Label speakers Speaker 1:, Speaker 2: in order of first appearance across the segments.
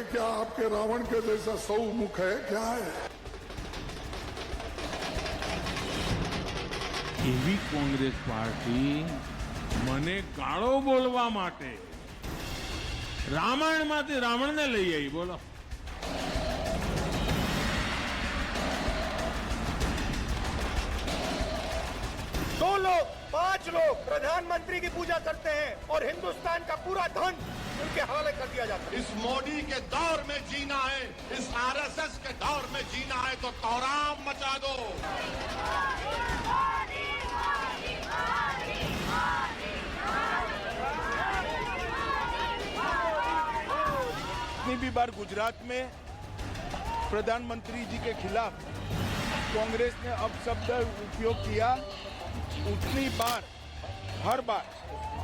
Speaker 1: क्या आपके रावण के जैसा 100 मुख है क्या है?
Speaker 2: એવી કોંગ્રેસ પાર્ટી મને ગાળો બોલવા માટે રામાયણમાંથી રાવણને લઈ આવી. બોલો.
Speaker 3: दो लोग 5 लोग प्रधानमंत्री की पूजा करते हैं और हिंदुस्तान का पूरा धन उनके हवाले कर दिया जाता है।
Speaker 4: इस मोदी के दौर में जीना है, इस आरएसएस के दौर में जीना है तो तौराम मचा दो।
Speaker 3: कितनी भी बार गुजरात में प्रधानमंत्री जी के खिलाफ कांग्रेस ने अपशब्द उपयोग किया, उतनी बार हर बार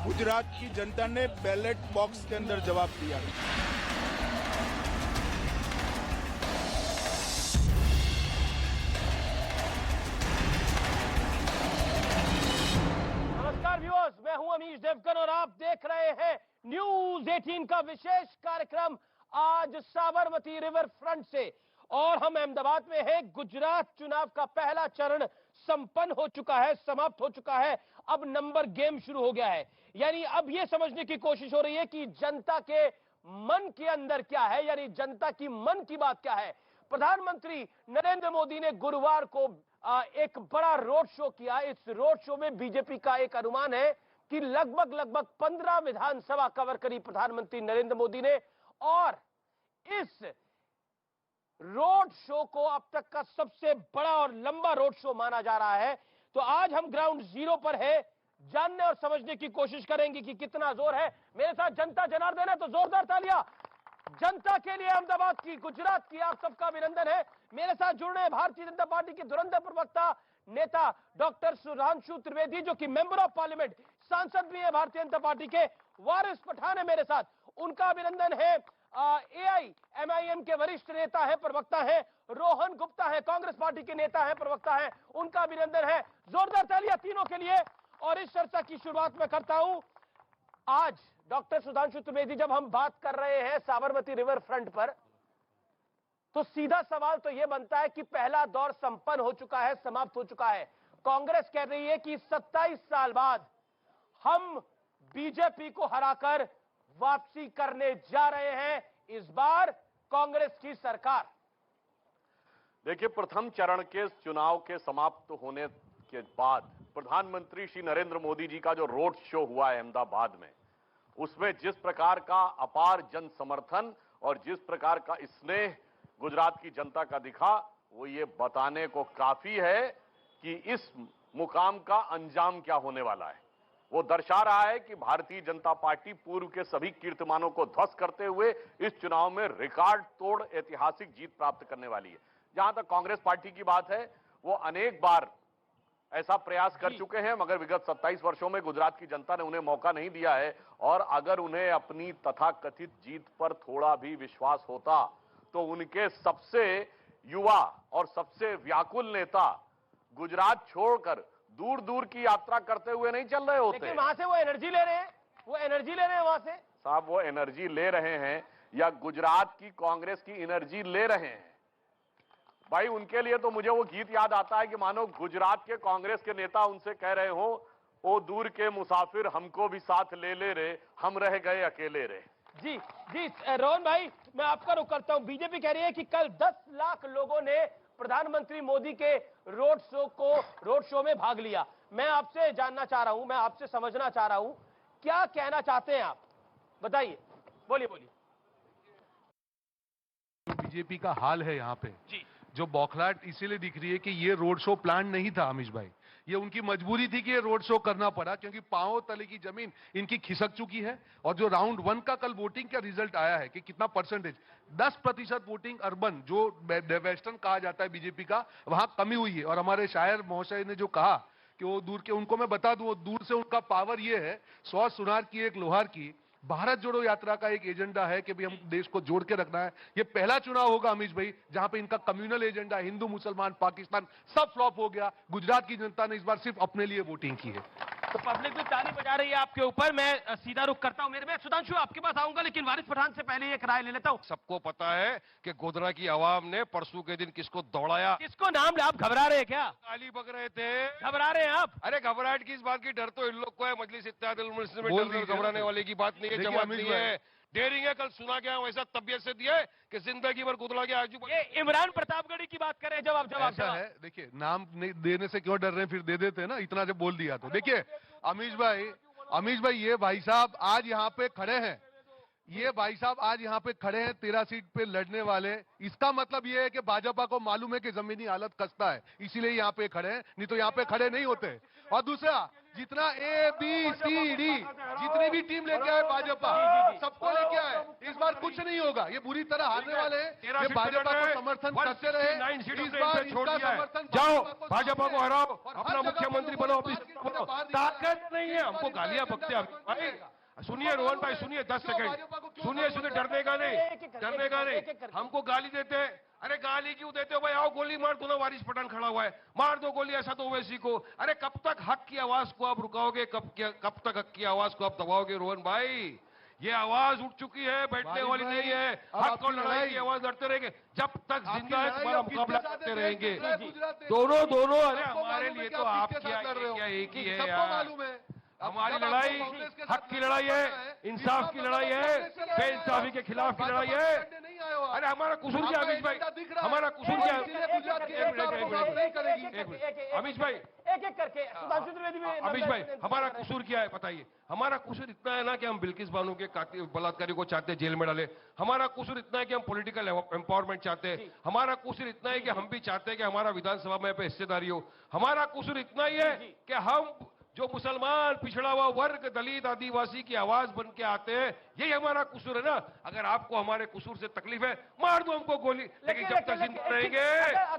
Speaker 3: गुजरात की जनता ने बैलेट बॉक्स के अंदर जवाब दिया।
Speaker 5: नमस्कार व्यूअर्स, मैं हूं अमीश देवगन और आप देख रहे हैं न्यूज 18 का विशेष कार्यक्रम आज साबरमती रिवर फ्रंट से। और हम अहमदाबाद में हैं। गुजरात चुनाव का पहला चरण संपन्न हो चुका है, समाप्त हो चुका है। अब नंबर गेम शुरू हो गया है। यानी अब यह समझने की कोशिश हो रही है कि जनता के मन के अंदर क्या है, यानी जनता की मन की बात क्या है। प्रधानमंत्री नरेंद्र मोदी ने गुरुवार को एक बड़ा रोड शो किया। इस रोड शो में बीजेपी का एक अनुमान है कि लगभग 15 विधानसभा कवर करी प्रधानमंत्री नरेंद्र मोदी ने। और इस रोड शो को अब तक का सबसे बड़ा और लंबा रोड शो माना जा रहा है। तो आज हम ग्राउंड जीरो पर है, जानने और समझने की कोशिश करेंगे कि कितना जोर है। मेरे साथ जनता जनार्दन है, तो जोरदार तालियां जनता के लिए, अहमदाबाद की, गुजरात की। आप सबका अभिनंदन है। मेरे साथ जुड़ रहे हैं भारतीय जनता पार्टी के धुरंधर प्रवक्ता नेता डॉक्टर सुधांशु त्रिवेदी, जो कि मेंबर ऑफ पार्लियामेंट, सांसद भी है भारतीय जनता पार्टी के। वारिस पठान है मेरे साथ, उनका अभिनंदन है। AIMIM के वरिष्ठ नेता है, प्रवक्ता है। रोहन गुप्ता है, कांग्रेस पार्टी के नेता है, प्रवक्ता है, उनका अभिनंदन है। जोरदार तालियां तीनों के लिए। और इस चर्चा की शुरुआत मैं करता हूं। आज डॉक्टर सुधांशु त्रिवेदी, जब हम बात कर रहे हैं साबरमती रिवर फ्रंट पर, तो सीधा सवाल तो यह बनता है कि पहला दौर संपन्न हो चुका है, समाप्त हो चुका है। कांग्रेस कह रही है कि 27 साल बाद हम बीजेपी को हराकर वापसी करने जा रहे हैं, इस बार कांग्रेस की सरकार।
Speaker 6: देखिए, प्रथम चरण के चुनाव के समाप्त होने के बाद प्रधानमंत्री श्री नरेंद्र मोदी जी का जो रोड शो हुआ है अहमदाबाद में, उसमें जिस प्रकार का अपार जन समर्थन और जिस प्रकार का स्नेह गुजरात की जनता का दिखा, वो ये बताने को काफी है कि इस मुकाम का अंजाम क्या होने वाला है। वो दर्शा रहा है कि भारतीय जनता पार्टी पूर्व के सभी कीर्तिमानों को ध्वस्त करते हुए इस चुनाव में रिकॉर्ड तोड़ ऐतिहासिक जीत प्राप्त करने वाली है। जहां तक कांग्रेस पार्टी की बात है, वो अनेक बार ऐसा प्रयास कर चुके हैं, मगर विगत 27 वर्षों में गुजरात की जनता ने उन्हें मौका नहीं दिया है। और अगर उन्हें अपनी तथाकथित जीत पर थोड़ा भी विश्वास होता तो उनके सबसे युवा और सबसे व्याकुल नेता गुजरात छोड़कर दूर दूर की यात्रा करते हुए नहीं चल रहे होते।
Speaker 5: लेकिन वहां से वो एनर्जी ले रहे हैं, वो एनर्जी ले रहे हैं वहां से।
Speaker 6: साहब, वो एनर्जी ले रहे हैं या गुजरात की कांग्रेस की एनर्जी ले रहे हैं? भाई, उनके लिए तो मुझे वो गीत याद आता है कि मानो गुजरात के कांग्रेस के नेता उनसे कह रहे हो, ओ दूर के मुसाफिर हमको भी साथ ले ले रे, हम रह गए अकेले रे।
Speaker 5: जी जी रोहन भाई, मैं आपका रुख करता हूं। बीजेपी कह रही है कि कल 10 लाख लोगों ने प्रधानमंत्री मोदी के रोड शो में भाग लिया। मैं आपसे जानना चाह रहा हूं, मैं आपसे समझना चाह रहा हूं, क्या कहना चाहते हैं आप, बताइए, बोलिए बोलिए।
Speaker 7: बीजेपी का हाल है यहाँ पे
Speaker 5: जी,
Speaker 7: जो बौखलाहट इसीलिए दिख रही है कि ये रोड शो प्लान नहीं था अमीश भाई। ये उनकी मजबूरी थी कि ये रोड शो करना पड़ा, क्योंकि पांव तले की जमीन इनकी खिसक चुकी है। और जो राउंड 1 का कल वोटिंग का रिजल्ट आया है कि कितना परसेंटेज, 10% वोटिंग अर्बन जो वेस्टर्न कहा जाता है बीजेपी का, वहां कमी हुई है। और हमारे शायर महोदय ने जो कहा कि वो दूर के, उनको मैं बता दूं, वो दूर से उनका पावर ये है, 100 सुनार की एक लोहार की। भारत जोड़ो यात्रा का एक एजेंडा है कि भाई हम देश को जोड़ के रखना है। ये पहला चुनाव होगा अमीश भाई जहां पे इनका कम्युनल एजेंडा, हिंदू मुसलमान पाकिस्तान सब फ्लॉप हो गया। गुजरात की जनता ने इस बार सिर्फ अपने लिए वोटिंग की है।
Speaker 5: तो पब्लिक भी ताली बजा रही है आपके ऊपर। मैं सीधा रुख करता हूं, मेरे में सुधांशु आपके पास आऊंगा, लेकिन वारिस पठान से पहले एक राय ले लेता हूं।
Speaker 8: सबको पता है कि गोधरा की आवाम ने परसों के दिन किसको दौड़ाया।
Speaker 5: किसको नाम ले? आप घबरा रहे हैं क्या?
Speaker 8: गाली बक रहे थे।
Speaker 5: घबरा रहे हैं आप?
Speaker 8: अरे घबराहट की इस बात की, डर तो इन लोग को है। मजलिस इत्तेहादुल मुस्लिमीन में
Speaker 7: बोल
Speaker 8: डरने और
Speaker 7: दीजिए।
Speaker 8: घबराने वाले की बात नहीं है,
Speaker 7: देखिए
Speaker 8: जमात
Speaker 7: अमित
Speaker 8: नहीं
Speaker 7: भाई।
Speaker 8: है। डेयरिंग है, कल सुना गया वैसा तबियत से दिया है कि जिंदगी भर गुदला के आजू
Speaker 5: ये इमरान प्रतापगढ़ी की बात कर रहे हैं। जवाब
Speaker 7: ऐसा है, देखिए नाम नहीं देने से क्यों डर रहे हैं, फिर दे देते हैं ना, इतना जब बोल दिया तो। देखिए अमीश भाई ये भाई साहब आज यहाँ पे खड़े हैं, ये भाई साहब आज यहाँ पे खड़े हैं 13 सीट पे लड़ने वाले। इसका मतलब ये है कि भाजपा को मालूम है कि जमीनी हालत खस्ता है, इसीलिए यहाँ पे खड़े हैं, नहीं तो यहाँ पे खड़े नहीं होते। और दूसरा, जितना ABCD जितनी भी टीम लेके आए भाजपा, सबको लेके आए, इस बार कुछ नहीं होगा। ये बुरी तरह हारने वाले हैं, ये भाजपा को समर्थन करते रहे। इस बार इनका समर्थन
Speaker 8: जाओ भाजपा को हराओ, अपना मुख्यमंत्री बनो, ताकत नहीं है। हमको गालियां बकते हैं। सुनिए रोहन भाई, सुनिए 10 सेकंड सुनिए, डरने का नहीं, हमको गाली देते हैं। अरे गाली क्यों देते हो भाई? आओ गोली मार दो ना, वारिस पठान खड़ा हुआ है, मार दो गोली, ऐसा तो ओवैसी को। अरे कब तक हक की आवाज को आप रुकाओगे? कब तक हक की आवाज को आप दबाओगे? रोहन भाई, ये आवाज उठ चुकी है, बैठने वाली नहीं है। हक और लड़ाई की आवाज लड़ते रहेंगे जब तक जिंदा है, तुम्हारा मुकाबला करते रहेंगे। दोनों अरे हमारे लिए तो आप क्या एक ही है यार। हमारी लड़ाई हक की लड़ाई है, इंसाफ की लड़ाई है, बेइंसाफी के खिलाफ की लड़ाई है। अरे हमारा कसूर क्या अमीश भाई? हमारा कसूर क्या? अमीश भाई,
Speaker 5: एक करके सुधांशु त्रिवेदी भी।
Speaker 8: अमीश भाई, हमारा कसूर क्या है बताइए? हमारा कसूर इतना है ना कि हम बिल्किस बानो के बलात्कारी को चाहते हैं जेल में डाले। हमारा कसूर इतना है कि हम पॉलिटिकल एम्पावरमेंट चाहते हैं। हमारा कसूर इतना है कि हम भी चाहते हैं कि हमारा विधानसभा में पे हिस्सेदारी हो। हमारा कसूर इतना ही है कि हम जो मुसलमान, पिछड़ा हुआ वर्ग, दलित, आदिवासी की आवाज बन के आते हैं, यही हमारा कसूर है ना। अगर आपको हमारे कसूर से तकलीफ है, मार दो हमको गोली, लेकिन जब तक जिंदा रहेंगे,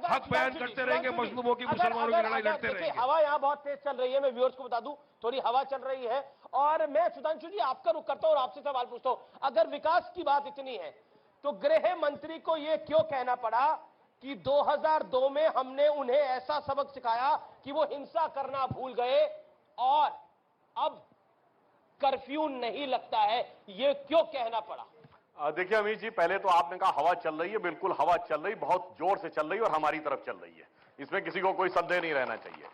Speaker 8: हक बयान करते रहेंगे, मजलूमों की, मुसलमानों की लड़ाई लड़ते रहेंगे।
Speaker 5: हवा यहाँ बहुत तेज चल रही है, मैं व्यूअर्स को बता दूं, थोड़ी हवा चल रही है। और मैं सुधांशु जी आपका रुख करता हूं और आपसे सवाल पूछता हूं, अगर विकास की बात इतनी है तो गृह मंत्री को यह क्यों कहना पड़ा कि 2002 में हमने उन्हें ऐसा सबक सिखाया कि वो हिंसा करना भूल गए और अब कर्फ्यू नहीं लगता है? ये क्यों कहना पड़ा?
Speaker 6: देखिए अमीश जी, पहले तो आपने कहा हवा चल रही है, बिल्कुल हवा चल रही, बहुत जोर से चल रही है और हमारी तरफ चल रही है, इसमें किसी को कोई संदेह नहीं रहना चाहिए।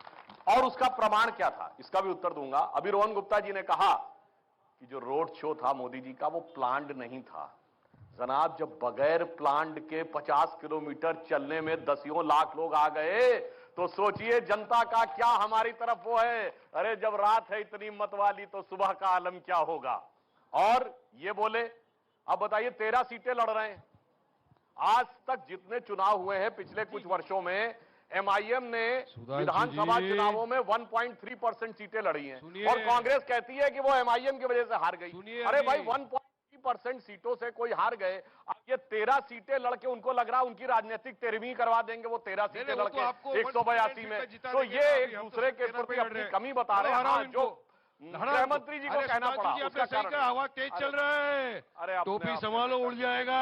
Speaker 6: और उसका प्रमाण क्या था, इसका भी उत्तर दूंगा। अभी रोहन गुप्ता जी ने कहा कि जो रोड शो था मोदी जी का वो प्लान्ड नहीं था। जनाब, जब बगैर प्लान्ड के 50 किलोमीटर चलने में दसियों लाख लोग आ गए तो सोचिए जनता का क्या हमारी तरफ वो है। अरे जब रात है इतनी मत वाली तो सुबह का आलम क्या होगा। और ये बोले, अब बताइए 13 सीटें लड़ रहे हैं। आज तक जितने चुनाव हुए हैं पिछले कुछ वर्षों में, MIM ने विधानसभा चुनावों में 1.3% सीटें लड़ी हैं और कांग्रेस कहती है कि वो MIM की वजह से हार गई। अरे भाई 1.3% सीटों से कोई हार गए, अब ये 13 सीटें लड़के उनको लग रहा उनकी राजनीतिक तेरहवीं करवा देंगे, वो 13 सीटें लड़के 182 में। तो ये एक दूसरे के प्रति अपनी कमी बता रहे हैं। हाँ, जो गृहमंत्री जी को कहना पड़ा उसका कारण
Speaker 8: हवा तेज चल रहा है।
Speaker 6: अरे
Speaker 8: टोपी संभालो, उड़ जाएगा।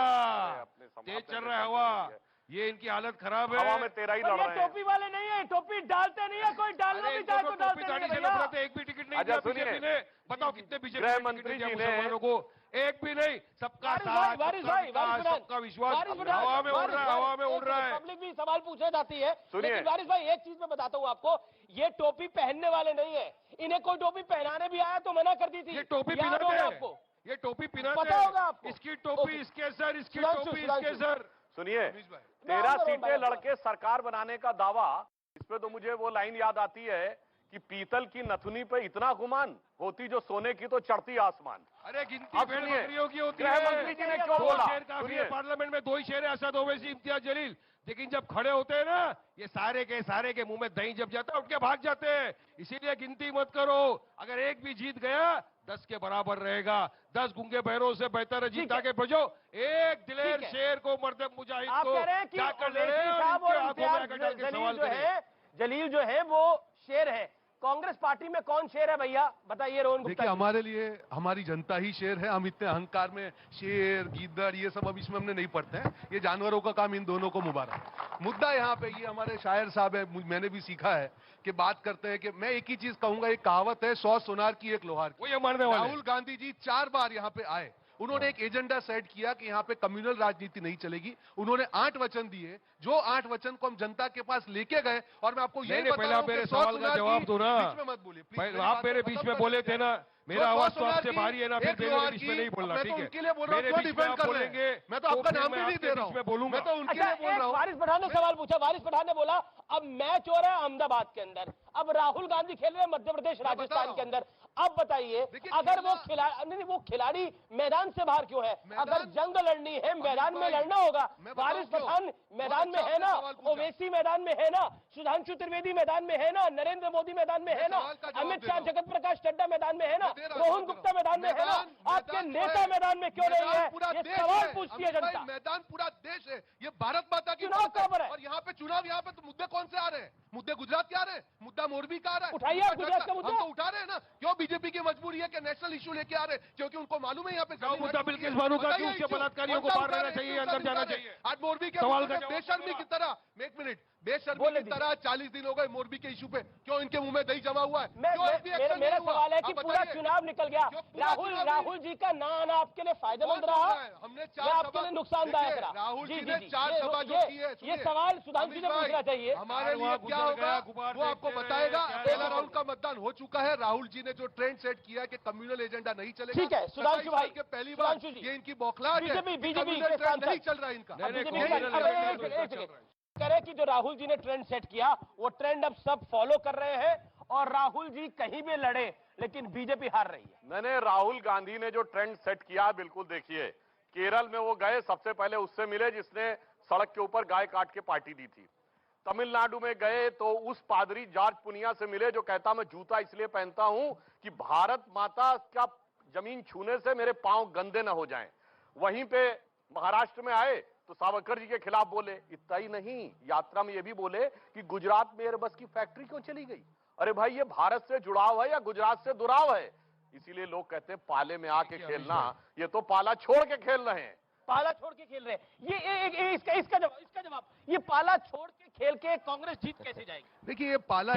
Speaker 8: तेज चल रहा है हवा, ये इनकी हालत खराब है।
Speaker 6: हवा में 13 ही लड़ रहे हैं।
Speaker 5: टोपी वाले नहीं है, टोपी डालते नहीं है, कोई डालना भी चाहे तो डालते नहीं है भैया।
Speaker 8: एक भी टिकट नहीं दिया बीजेपी ने। बताओ कितने बीजेपी
Speaker 6: गृह मंत्री जी ने
Speaker 8: मुसलमानों को? एक भी नहीं। सबका साथ, सबका विश्वास हवा में उड़ रहा है, हवा में उड़ रहा है।
Speaker 5: पब्लिक भी सवाल पूछे जाती है।
Speaker 6: सुनिए
Speaker 5: लेकिन वारिस भाई, एक चीज मैं बताता हूँ आपको, ये टोपी पहनने वाले नहीं है, इन्हें कोई टोपी पहनाने भी आया तो मना कर दी थी।
Speaker 8: ये टोपी
Speaker 5: याद होगा आपको?
Speaker 8: ये टोपी पहनाते
Speaker 5: पता होगा आपको?
Speaker 8: इसकी टोपी इसके सर, इसकी टोपी इसके सर।
Speaker 6: सुनिए, 13 सीटें लड़के सरकार बनाने का दावा, इस पे तो मुझे वो लाइन याद आती है कि पीतल की नथुनी पे इतना गुमान, होती जो सोने की तो चढ़ती आसमान।
Speaker 8: अरे गिनती भेड़ बकरियों की होती है।
Speaker 6: गृहमंत्री जी ने क्यों बोला?
Speaker 8: पार्लियामेंट में 2 ही शेर, असद ओवैसी, इम्तियाज जलील, लेकिन जब खड़े होते हैं ना, ये सारे के मुंह में दही जब जाता है उठ के भाग जाते हैं। इसीलिए गिनती मत करो, अगर एक भी जीत गया 10 के बराबर रहेगा। 10 गूंगे बहरों से बेहतर है जीता के भेजो एक दिलेर शेर को, मर्द मुजाहिद को जाकर लड़े और आंखों में आकर डाल के सवाल करें।
Speaker 5: जलील जो है वो शेर है, कांग्रेस पार्टी में कौन शेर है भैया बताइए रोहन गुप्ता?
Speaker 7: देखिए हमारे लिए हमारी जनता ही शेर है। हम इतने अहंकार में शेर, गीदड़ ये सब अब इसमें हमने नहीं पढ़ते हैं। ये जानवरों का काम, इन दोनों को मुबारक। मुद्दा यहाँ पे ये हमारे शायर साहब है, मैंने भी सीखा है कि बात करते हैं कि मैं एक ही चीज कहूंगा, एक कहावत है 100 सोनार की एक लोहार की।
Speaker 8: वो ये मानने वाले
Speaker 7: राहुल गांधी जी 4 बार यहाँ पे आए, उन्होंने एक एजेंडा सेट किया कि यहाँ पे कम्युनल राजनीति नहीं चलेगी। उन्होंने 8 वचन दिए, जो 8 वचन को हम जनता के पास लेके गए। और मैं आपको ये
Speaker 8: पहले आप मेरे सवाल का जवाब दो ना,
Speaker 7: बीच में मत बोलिए प्लीज।
Speaker 8: आप मेरे बीच में बोले थे ना, मेरा आवाज तो आपसे भारी है ना, फिर मेरे बीच में नहीं बोलना, ठीक है?
Speaker 7: उनके लिए बोल रहा हूँ, डिफेंड कर बोलेंगे, मैं तो आपका नाम भी नहीं दे रहा हूँ, मैं तो उनके लिए बोल रहा हूँ।
Speaker 5: वारिस पठान ने सवाल पूछा, वारिस पठान ने बोला अब मैच हो रहा है अहमदाबाद के अंदर, अब राहुल गांधी खेल रहे हैं मध्य प्रदेश राजस्थान के अंदर। अब बताइए अगर वो खिलाड़ी मैदान से बाहर क्यों है? अगर जंग लड़नी है मैदान में लड़ना होगा। वारिस पठान मैदान में है ना, ओवैसी मैदान में है ना, सुधांशु त्रिवेदी मैदान में है ना, नरेंद्र मोदी मैदान में है ना, अमित शाह जगत प्रकाश नड्डा मैदान में है ना, रोहन गुप्ता मैदान में है ना, आपके नेता मैदान में क्यों नहीं है? ये सवाल पूछती है जनता।
Speaker 7: मैदान पूरा देश है, ये भारत माता की
Speaker 5: चुनाव कहाँ पर है?
Speaker 7: और यहाँ पे चुनाव, यहाँ पे तो मुद्दे कौन से आ रहे हैं? मुद्दे गुजरात के आ रहे हैं, मुद्दा मोरबी का आ रहा है।
Speaker 5: उठाइए आप गुजरात का मुद्दा।
Speaker 7: हम तो उठा रहे हैं ना। क्यों बीजेपी की मजबूरी है कि नेशनल इशू लेके आ रहे हैं? क्योंकि उनको मालूम है यहाँ पे
Speaker 8: मुद्दा बिल्किस बानो का क्यों उसके बलात्कारियों को बाहर रहना चाहिए, अंदर जाना चाहिए।
Speaker 7: आज मोरबी के
Speaker 8: सवाल का
Speaker 7: बेशर्मी की तरह, एक मिनट, बेशर्मी की तरह 40 दिन हो गए मोरबी के इशू पे, क्यों इनके मुंह में दही जमा हुआ है?
Speaker 5: मेरा सवाल है कि पूरा चुनाव निकल गया, राहुल जी का ना आना आपके लिए फायदेमंद रहा,
Speaker 7: हमने
Speaker 5: आपके लिए नुकसानदायक रहा?
Speaker 7: राहुल जी ने 4 सभा जो की है,
Speaker 5: ये सवाल सुधांशु से पूछना चाहिए।
Speaker 7: हमारे लिए क्या होगा वो आपको बताएगा। पहला राउंड का मतदान हो चुका है। राहुल जी ने जो ट्रेंड सेट किया है कि कम्युनल एजेंडा नहीं चलेगा,
Speaker 5: ठीक है सुधांशु भाई,
Speaker 7: के पहली बार ये इनकी बौखलाहट है,
Speaker 5: बीजेपी
Speaker 7: नहीं चल रहा इनका।
Speaker 5: करे कि जो राहुल जी ने ट्रेंड सेट किया वो ट्रेंड अब सब फॉलो कर रहे हैं और राहुल जी कहीं भी लड़े लेकिन बीजेपी हार रही है।
Speaker 6: मैंने राहुल गांधी ने जो ट्रेंड सेट किया, बिल्कुल देखिए, केरल में वो गए, सबसे पहले उससे मिले जिसने सड़क के ऊपर गाय काट के पार्टी दी थी। तमिलनाडु में गए तो उस पादरी जॉर्ज पुनिया से मिले जो कहता मैं जूता इसलिए पहनता हूं कि भारत माता का जमीन छूने से मेरे पांव गंदे न हो जाएं। वहीं पे महाराष्ट्र में आए तो सावरकर जी के खिलाफ बोले। इतना ही नहीं, यात्रा में ये भी बोले कि गुजरात में एयरबस की फैक्ट्री क्यों चली गई? अरे भाई, ये भारत से जुड़ाव है या गुजरात से दुराव है? इसीलिए लोग कहते हैं पाले में आके खेलना, ये तो पाला छोड़ के खेल रहे हैं।
Speaker 5: पाला छोड़ के खेल रहे हैं, ये इसका जवाब, ये पाला छोड़ के खेल के कांग्रेस जीत कैसे जाएगी?
Speaker 7: देखिए, ये पाला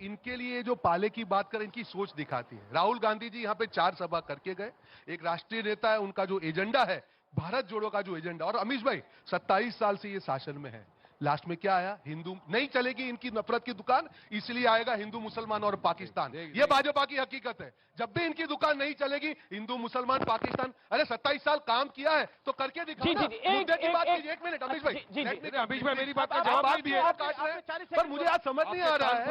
Speaker 7: इनके लिए जो पाले की बात करें, इनकी सोच दिखाती है। राहुल गांधी जी यहाँ पे 4 सभा करके गए, एक राष्ट्रीय नेता है, उनका जो एजेंडा है भारत जोड़ो का जो एजेंडा, और अमीश भाई 27 साल से ये शासन में है, लास्ट में क्या आया? हिंदू नहीं चलेगी इनकी नफरत की दुकान, इसलिए आएगा हिंदू मुसलमान और पाकिस्तान। ये भाजपा की हकीकत है, जब भी इनकी दुकान नहीं चलेगी हिंदू मुसलमान पाकिस्तान। अरे 27 साल काम किया है तो करके दिखाओ ना। मुद्दे की बात कीजिए। 1 मिनट अमीश भाई,
Speaker 8: अमीश भाई मेरी बात का जवाब दीजिए।
Speaker 7: पर मुझे आज समझ नहीं आ रहा है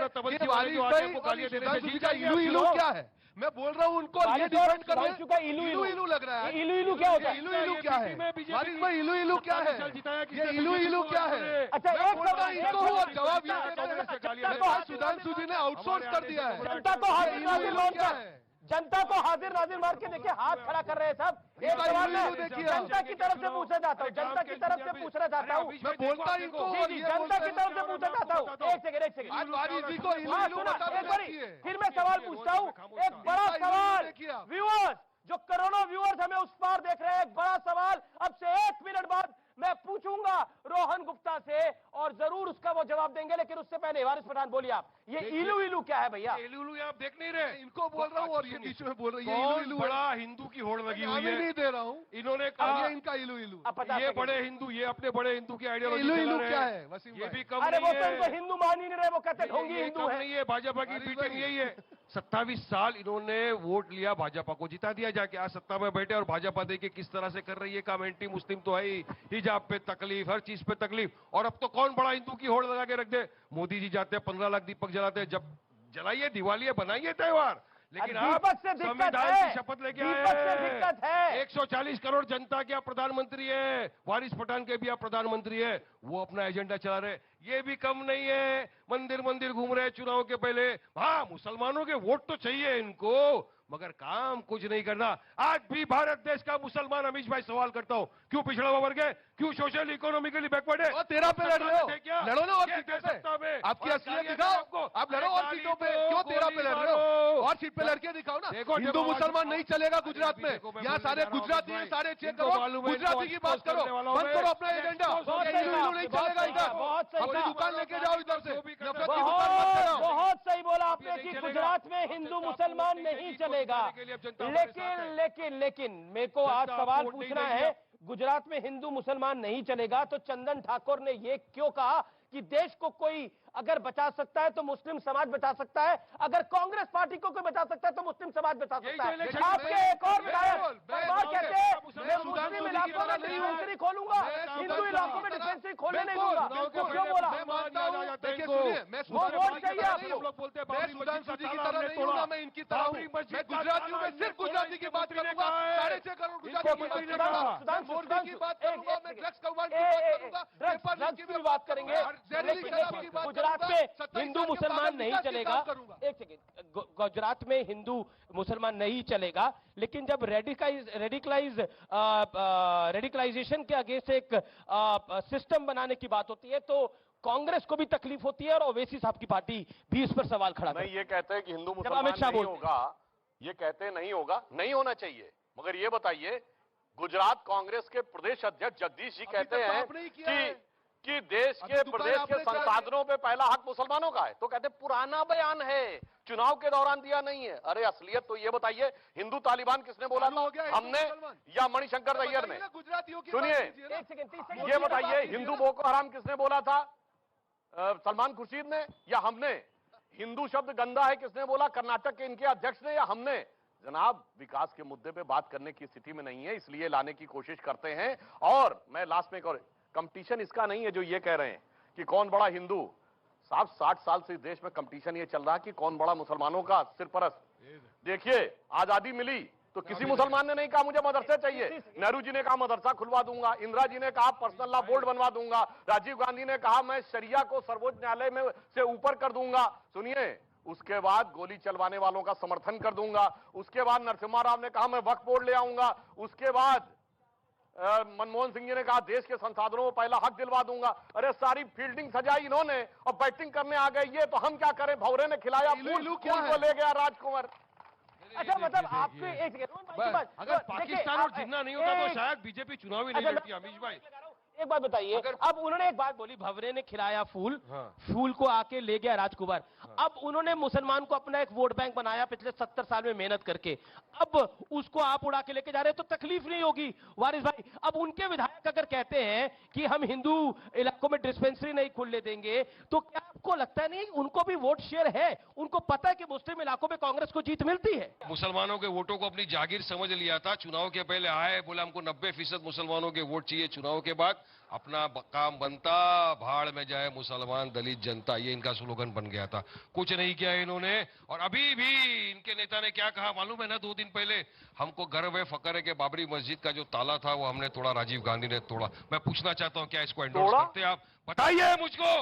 Speaker 7: इलू क्या है। मैं बोल रहा हूँ उनको ये डिफेंड कर रहे हैं। इलू लग रहा है।
Speaker 5: इलू क्या होता है?
Speaker 7: इलू क्या है? वारिस भाई इलू क्या है? ये इलू क्या है?
Speaker 5: अच्छा, एक
Speaker 7: इनको जवाब ये सुधांशु जी ने आउटसोर्स कर दिया है।
Speaker 5: जनता को हाजिर नाजिर मार के देखिए, हाथ खड़ा कर रहे हैं सब। एक सवाल मैं जनता की तरफ से पूछना चाहता हूँ, जनता की तरफ से पूछना चाहता हूँ।
Speaker 7: मैं बोलता इनको,
Speaker 5: जी जनता की तरफ से पूछना चाहता हूँ। एक सेकंड, फिर मैं सवाल पूछता हूँ, एक बड़ा सवाल। व्यूअर्स, जो करोड़ों व्यूअर्स हमें उस पार देख रहे हैं, एक बड़ा सवाल अब से 1 मिनट बाद मैं पूछूंगा रोहन गुप्ता से और जरूर उसका वो जवाब देंगे, लेकिन उससे पहले वारिस पठान बोलिए आप, ये इलू क्या है भैया?
Speaker 8: इलू आप देख नहीं रहे,
Speaker 7: इनको बोल रहा हूँ और ये बीच में बोल रही है
Speaker 8: इलू। बड़ा हिंदू की होड़ लगी हुई है,
Speaker 7: नहीं दे रहा हूँ।
Speaker 8: इन्होंने कहा
Speaker 7: इनका इलू
Speaker 8: ये बड़े हिंदू, ये अपने बड़े हिंदू की आइडियोलॉजी
Speaker 7: इलू क्या है वसीम?
Speaker 8: ये भी कम
Speaker 5: अरे वो
Speaker 8: नहीं
Speaker 5: तो हिंदू मान ही नहीं रहे, वो कहते ढोंगी हिंदू है।
Speaker 8: नहीं है, भाजपा की बीटिंग यही है। 27 साल इन्होंने वोट लिया, भाजपा को जिता दिया जाके, आज सत्ता में बैठे और भाजपा देखिए किस तरह से कर रही है काम। एंटी मुस्लिम तो है ही, हिजाब पे तकलीफ, हर चीज पे तकलीफ, और अब तो कौन बड़ा हिंदू की होड़ लगा के रख दे। मोदी जी जाते हैं 15 लाख दीपक जलाते हैं, जब जलाइए दिवाली है, बनाइए त्योहार, लेकिन आप संविधान की शपथ लेके आए। 140 करोड़ जनता के आप प्रधानमंत्री है, वारिस पठान के भी आप प्रधानमंत्री है, वो अपना एजेंडा चला रहे। ये भी कम नहीं है, मंदिर घूम रहे चुनाव के पहले। हाँ, मुसलमानों के वोट तो चाहिए इनको, मगर काम कुछ नहीं करना। आज भी भारत देश का मुसलमान, अमीश भाई सवाल करता हूं, क्यों पिछड़ा हुआ वर्ग है, क्यों सोशल इकोनॉमिकली बैकवर्ड है?
Speaker 7: और 13 पे लड़ रहे हो, लड़ो ना और सीटों पे, आपकी असलियत दिखाओ। आप लड़ो और सीटों पे, क्यों 13 पे लड़ रहे हो? और सीट पे लड़के दिखाओ ना। हिंदू मुसलमान नहीं चलेगा गुजरात में, यहाँ सारे गुजराती हैं, 6.5 करोड़ गुजराती की बात करो, बंद करो अपना एजेंडा। इलू नहीं
Speaker 5: बहुत
Speaker 7: चलेगा
Speaker 5: सही
Speaker 7: इधर।
Speaker 5: कहा, बहुत सही
Speaker 7: अपनी
Speaker 5: कहा।
Speaker 7: दुकान लेके जाओ इधर से, नफरत की दुकान मत
Speaker 5: बहुत
Speaker 7: लगाओ।
Speaker 5: बहुत सही बोला आपने
Speaker 8: नहीं
Speaker 5: कि
Speaker 8: चलेगा।
Speaker 5: गुजरात में हिंदू मुसलमान नहीं चलेगा। लेकिन मेरे को आज
Speaker 8: जनता
Speaker 5: सवाल
Speaker 8: वोट नहीं
Speaker 5: पूछना
Speaker 8: देगी
Speaker 5: है,
Speaker 8: अब।
Speaker 5: गुजरात में हिंदू मुसलमान नहीं चलेगा तो चंदन ठाकुर ने ये क्यों कहा कि देश को कोई अगर बचा सकता है तो मुस्लिम समाज बचा सकता है, अगर कांग्रेस पार्टी को कोई बचा सकता है तो मुस्लिम समाज बचा
Speaker 8: यही
Speaker 5: सकता
Speaker 8: तो
Speaker 5: है।
Speaker 8: इलेक्शन
Speaker 5: आपके
Speaker 8: में-
Speaker 5: एक और विधायक
Speaker 7: बिल्कुल,
Speaker 5: परमार
Speaker 7: बिल्कुल।
Speaker 5: कहते हैं
Speaker 8: मैं
Speaker 5: मैं
Speaker 7: सुधांशु
Speaker 5: मुस्लिम
Speaker 7: जी की
Speaker 5: इलाकों में
Speaker 7: तरह नहीं हूं।
Speaker 5: डिस्पेंसरी खोलूंगा,
Speaker 7: मैं
Speaker 5: हिंदू
Speaker 7: सुधांशु
Speaker 5: इलाकों
Speaker 7: जी
Speaker 5: में
Speaker 7: की तरह-
Speaker 5: डिस्पेंसरी खोलने नहीं
Speaker 7: बिल्कुल,
Speaker 5: दूंगा।
Speaker 8: चुनाव के
Speaker 5: वो क्यों
Speaker 8: पहले
Speaker 5: बोला?
Speaker 7: मैं मानता हूं, देखिए
Speaker 8: इनको-
Speaker 7: सुनिए, मैं
Speaker 5: वो
Speaker 7: सुधांशु
Speaker 5: वोट
Speaker 7: जी की
Speaker 5: चाहिए
Speaker 7: तरह
Speaker 5: आपको।
Speaker 7: नहीं हूं।
Speaker 8: हम लोग बोलते हैं
Speaker 7: मैं
Speaker 8: बाबरी
Speaker 7: सुधांशु
Speaker 8: मस्जिद
Speaker 7: जी
Speaker 8: का
Speaker 7: की
Speaker 8: ताला
Speaker 7: तरह
Speaker 8: हमने
Speaker 7: नहीं हूं ना,
Speaker 8: तोड़ा।
Speaker 7: मैं इनकी तरह हूं।
Speaker 8: बाबरी मस्जिद
Speaker 7: मैं
Speaker 8: का
Speaker 7: गुजरातियों
Speaker 8: ताला
Speaker 7: में
Speaker 8: हमने
Speaker 7: सिर्फ
Speaker 8: तोड़ा,
Speaker 7: गुजराती की
Speaker 8: इनके
Speaker 7: बात
Speaker 8: मंत्री ने
Speaker 7: करूंगा।
Speaker 8: कहा है।
Speaker 7: 6.5 करोड़
Speaker 8: इनको
Speaker 7: गुजराती की
Speaker 8: मंत्री
Speaker 7: बात
Speaker 8: ने
Speaker 7: करूंगा।
Speaker 8: कहा।
Speaker 7: मैं मोदी की बात करूंगा, मैं ड्रग्स कौभांड की बात करूंगा, पेपर लीक की
Speaker 5: की
Speaker 7: भी
Speaker 5: बात करेंगे,
Speaker 7: जहरीली शराब की बात
Speaker 5: गुजरात
Speaker 7: करूंगा,
Speaker 5: में
Speaker 7: 27
Speaker 5: हिंदू
Speaker 7: साल के
Speaker 5: मुसलमान
Speaker 7: बाद
Speaker 5: नहीं
Speaker 7: विकास की
Speaker 5: चलेगा।
Speaker 7: बात करूंगा।
Speaker 5: एक सेकेंड, गुजरात में हिंदू मुसलमान नहीं चलेगा, लेकिन जब रेडिकलाइजेशन के अगेंस्ट एक सिस्टम बनाने की बात होती है तो कांग्रेस को भी तकलीफ होती है और ओवैसी साहब की पार्टी भी इस पर सवाल खड़ा करती
Speaker 6: नहीं, ये कहते हैं कि हिंदू
Speaker 5: अमित
Speaker 6: मुसलमान
Speaker 5: शाह
Speaker 6: नहीं
Speaker 5: बोलते
Speaker 6: होगा, ये कहते हैं नहीं होगा, नहीं होना चाहिए। मगर ये बताइए, गुजरात कांग्रेस के प्रदेश अध्यक्ष जगदीश जी कहते
Speaker 7: तक तो
Speaker 6: हैं
Speaker 7: आपने ही किया है।
Speaker 6: कि देश
Speaker 7: अभी
Speaker 6: के
Speaker 7: दुकान
Speaker 6: प्रदेश के
Speaker 7: आपने चार-
Speaker 6: संसाधनों पे पहला हक मुसलमानों का है, तो कहते हैं पुराना बयान है, चुनाव के दौरान दिया नहीं है। अरे असलियत तो ये बताइए, हिंदू तालिबान किसने बोला
Speaker 7: चालू हो गया
Speaker 6: था,
Speaker 7: हिंदू
Speaker 6: हमने
Speaker 7: मुसलमान।
Speaker 6: या मणिशंकर अय्यर ने?
Speaker 7: बताइए ना, गुजरातियों की
Speaker 6: सुनिए,
Speaker 7: बात कीजिए ना।
Speaker 5: एक सेकंड 30 सेकंड
Speaker 6: ये बताइए, हिंदू बोको हराम किसने बोला था? सलमान खुर्शीद ने या हमने? हिंदू शब्द गंदा है किसने बोला? कर्नाटक के इनके अध्यक्ष ने या हमने? जनाब, विकास के मुद्दे पे बात करने की स्थिति में नहीं है, इसलिए लाने की कोशिश करते हैं। और मैं लास्ट में एक और, कंपटीशन इसका नहीं है जो ये कह रहे हैं कि कौन बड़ा हिंदू। साहब 60 साल से इस देश में कंपटीशन ये चल रहा है कि कौन बड़ा मुसलमानों का सिरपरस्त। देखिए, आजादी मिली तो किसी मुसलमान ने नहीं कहा मुझे मदरसे चाहिए। नेहरू जी ने कहा मदरसा खुलवा दूंगा, इंदिरा जी ने कहा पर्सनल लॉ बोर्ड बनवा दूंगा, राजीव गांधी ने कहा मैं शरिया को सर्वोच्च न्यायालय में से ऊपर कर दूंगा। सुनिए, उसके बाद गोली चलवाने वालों का समर्थन कर दूंगा, उसके बाद नरसिम्हा राव ने कहा मैं वक्फ बोर्ड ले आऊंगा, उसके बाद मनमोहन सिंह जी ने कहा देश के संसाधनों को पहला हक दिलवा दूंगा। अरे सारी फील्डिंग सजाई इन्होंने और बैटिंग करने आ गए ये, तो हम क्या करें? भौरे ने खिलाया, फूल
Speaker 7: क्या
Speaker 6: फूल
Speaker 7: है?
Speaker 6: को ले गया राजकुमार।
Speaker 5: अच्छा, मतलब आपके एक सेकंड, रोहन भाई की बात-
Speaker 8: अगर
Speaker 5: देखिए,
Speaker 8: पाकिस्तान और
Speaker 5: आप-
Speaker 8: जिन्ना नहीं होता तो
Speaker 5: एक-
Speaker 8: शायद बीजेपी चुनाव ही नहीं
Speaker 5: अच्छा,
Speaker 8: लड़ती अमीश भाई।
Speaker 5: एक बात बताइए, अब उन्होंने एक बात बोली, भवरे ने खिलाया फूल,
Speaker 8: हाँ।
Speaker 5: फूल को आके ले गया राजकुमार। अब उन्होंने मुसलमान को अपना एक वोट बैंक बनाया पिछले 70 साल में मेहनत करके, अब उसको आप उड़ा के लेके जा रहे हैं तो तकलीफ नहीं होगी वारिस भाई? अब उनके विधायक अगर कहते हैं कि हम हिंदू इलाकों में डिस्पेंसरी नहीं खुलने देंगे, तो क्या आपको लगता नहीं उनको भी वोट शेयर है? उनको पता है कि मुस्लिम इलाकों में कांग्रेस को जीत मिलती है।
Speaker 8: मुसलमानों के वोटों को अपनी जागीर समझ लिया था, चुनाव के पहले आए, बोला हमको 90% मुसलमानों के वोट चाहिए, चुनाव के बाद अपना काम बनता, भाड़ में जाए मुसलमान दलित जनता, ये इनका स्लोगन बन गया था। कुछ नहीं किया इन्होंने। और अभी भी इनके नेता ने क्या कहा मालूम है ना? 2 दिन पहले, हमको गर्व है, फकर है कि बाबरी मस्जिद का जो ताला था वो हमने तोड़ा, राजीव गांधी ने तोड़ा। मैं पूछना चाहता हूं क्या इसको एंडोर्स
Speaker 6: तोड़ा?
Speaker 8: करते हैं आप? बताइए मुझको,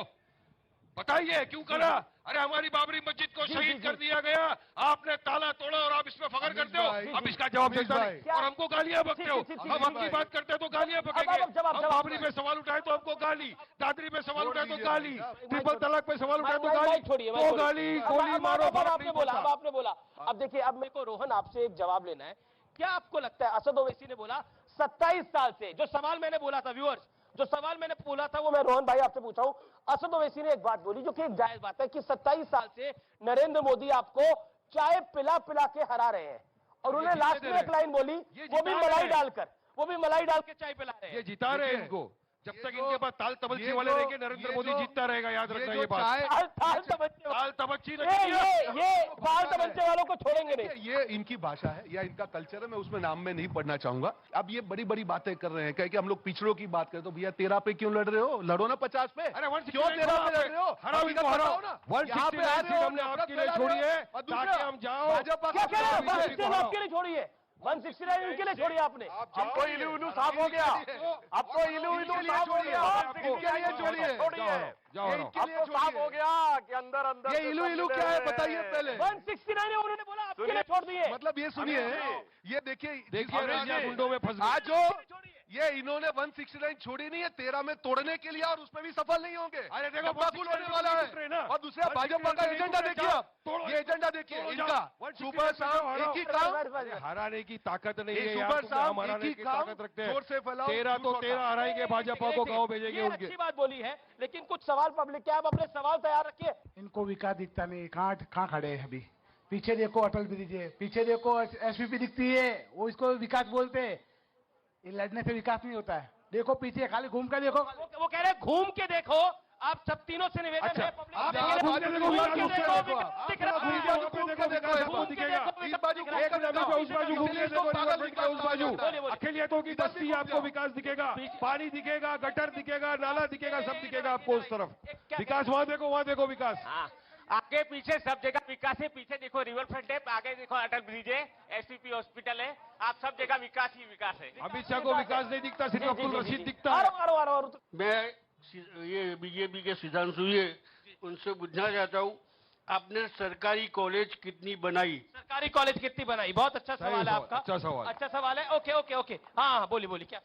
Speaker 8: बताइए क्यों करा? अरे हमारी बाबरी मस्जिद को शहीद कर दिया गया, आपने ताला तोड़ा और आप इसमें फखर करते हो। अब इसका जवाब देता नहीं और हमको गालियां बकते हो। हम अपनी बात करते हैं तो गालियां बकेंगे। हम बाबरी में सवाल उठाए तो हमको गाली, दादरी में सवाल उठाए तो गाली, ट्रिपल तलाक पे सवाल उठाए तो गाली, तो गाली, गोली मारो।
Speaker 5: अब आपने बोला, अब आपने बोला, अब देखिए, अब मेरे को रोहन आपसे एक जवाब लेना है। क्या आपको लगता है, असद ओवैसी ने बोला 27 साल से, जो सवाल मैंने बोला था व्यूअर्स, जो सवाल मैंने बोला था वो मैं रोहन भाई आपसे पूछा हूं, असद ओवैसी ने एक बात बोली जो कि एक जायज बात है कि 27 साल से नरेंद्र मोदी आपको चाय पिला पिला के हरा रहे हैं, और उन्हें लास्ट में एक लाइन बोली, वो भी मलाई डालकर, वो भी मलाई डाल के चाय पिला रहे हैं।
Speaker 8: ये जिता रहे हैं इनको। जब तक इनके पास ताल तबच्ची वाले रहेंगे, नरेंद्र मोदी जीतता रहेगा, याद रखना ये बात।
Speaker 5: ताल तबच्चे
Speaker 8: ताल तबच्ची
Speaker 5: ये ताल तबच्चे वालों को छोड़ेंगे नहीं।
Speaker 7: ये इनकी भाषा है या इनका कल्चर है, मैं उसमें नाम में नहीं पढ़ना चाहूंगा। अब ये बड़ी बड़ी बातें कर रहे हैं, कहे कि हम लोग पिछड़ों की बात करें, तो भैया 13 पे क्यों लड़ रहे हो? लड़ो ना 50 पे।
Speaker 8: अरे 169
Speaker 7: क्यों 13 पे लड़ रहे हो?
Speaker 8: हराओ इनको, हराओ ना।
Speaker 7: यहाँ पे आ
Speaker 8: 169
Speaker 7: रहे हो,
Speaker 8: हमने आपके लिए
Speaker 7: नफरत
Speaker 8: छोड़ी है
Speaker 7: फैला रहे हो, और
Speaker 8: ताकि
Speaker 7: दूसरा,
Speaker 8: हम जाओ।
Speaker 7: भाजपा
Speaker 5: क्या कह रहे हैं?
Speaker 7: का
Speaker 5: 169 आपके लिए छोड़ी है, 169 इनके लिए छोड़ी आपने।
Speaker 6: अब तो इलू इलू साफ हो गया, अब तो इलू इलू साफ हो गया,
Speaker 7: इनके लिए छोड़िए।
Speaker 8: जाओ
Speaker 7: ये
Speaker 8: हराओ।
Speaker 7: इनके
Speaker 6: अब
Speaker 7: लिए
Speaker 6: तो साफ
Speaker 7: छोड़िए।
Speaker 6: हो गया कि अंदर अंदर
Speaker 7: ये इलू इलू क्या है बताइए पहले।
Speaker 5: 169 है, उन्होंने बोला आपके लिए छोड़ दिए।
Speaker 7: मतलब ये सुनिए, ये देखिए
Speaker 8: देखिए रजिया गुंडों में फंस गए।
Speaker 7: आज जो ये इन्होंने 169 छोड़ी नहीं है, 13 में तोड़ने के लिए, और उसमें भी सफल नहीं होंगे।
Speaker 8: अरे देखो,
Speaker 7: बाकुल होने वाला है। और दूसरा भाजपा का एजेंडा देखिए आप, ये एजेंडा देखिए इनका, सुबह शाम एक ही काम,
Speaker 8: हराने की ताकत नहीं
Speaker 7: ये
Speaker 8: है
Speaker 7: सुबह
Speaker 8: यार,
Speaker 7: शाम
Speaker 8: हराने
Speaker 7: एक ही
Speaker 8: की
Speaker 7: काम,
Speaker 8: ताकत रखते हैं।
Speaker 7: जोर से फैलाओ,
Speaker 8: 13 तो 13 हराएंगे, भाजपा को गाँव भेजेंगे
Speaker 5: ये
Speaker 8: उनके।
Speaker 5: अच्छी बात बोली है, लेकिन कुछ सवाल पब्लिक के, आप अपने सवाल तैयार रखिए।
Speaker 9: इनको विकास दिखता नहीं, कहाँ खड़े हैं अभी? पीछे देखो अटल ब्रिज है, पीछे देखो एसवीपी दिखती है, वो इसको विकास बोलते हैं। ये लड़ने से विकास नहीं होता है। देखो पीछे, खाली घूम कर देखो।
Speaker 5: वो कह रहे हैं घूम के देखो। आप सब तीनों से निवेदन
Speaker 8: अच्छा,
Speaker 5: है,
Speaker 8: आप
Speaker 5: पब्लिक
Speaker 8: घूम के
Speaker 5: देखो,
Speaker 8: देखो,
Speaker 5: घूम के
Speaker 8: घूम
Speaker 5: देखो,
Speaker 8: के
Speaker 5: विकास
Speaker 8: देखो,
Speaker 5: दिख रहा है।
Speaker 8: घूम के देखो,
Speaker 5: घूम के
Speaker 8: देखो,
Speaker 5: देखो,
Speaker 8: सब
Speaker 5: घूम के
Speaker 8: दिखेगा।
Speaker 5: देखो,
Speaker 7: इस बाजू
Speaker 5: विकास
Speaker 8: एक
Speaker 5: दिख रहा
Speaker 8: नजर
Speaker 5: है।
Speaker 8: पे उस बाजू घूम के देखो, रिवरफ्रंट के उस बाजू,
Speaker 5: बोलिए, बोलिए।
Speaker 8: अखिलियतों की बस्ती आपको विकास दिखेगा, पानी दिखेगा, गटर दिखेगा, नाला दिखेगा, सब दिखेगा आपको उस तरफ। विकास वहाँ देखो विकास।
Speaker 10: हाँ, आगे पीछे सब जगह विकास है। पीछे देखो रिवर फ्रंट है, आगे देखो अटल ब्रिज है, एसपीपी हॉस्पिटल है। आप सब जगह विकास ही विकास है।
Speaker 8: अमित शाह को विकास नहीं दिखता, सिर्फ अब्दुल रशीद दिखता है।
Speaker 5: और
Speaker 11: मैं ये बीजेपी के सिद्धांशु ये उनसे पूछना चाहता हूँ, आपने सरकारी कॉलेज कितनी बनाई?
Speaker 5: सरकारी कॉलेज कितनी बनाई? बहुत अच्छा सवाल है आपका।
Speaker 8: अच्छा सवाल।
Speaker 5: अच्छा सवाल है। ओके ओके ओके, हाँ बोलिए क्या?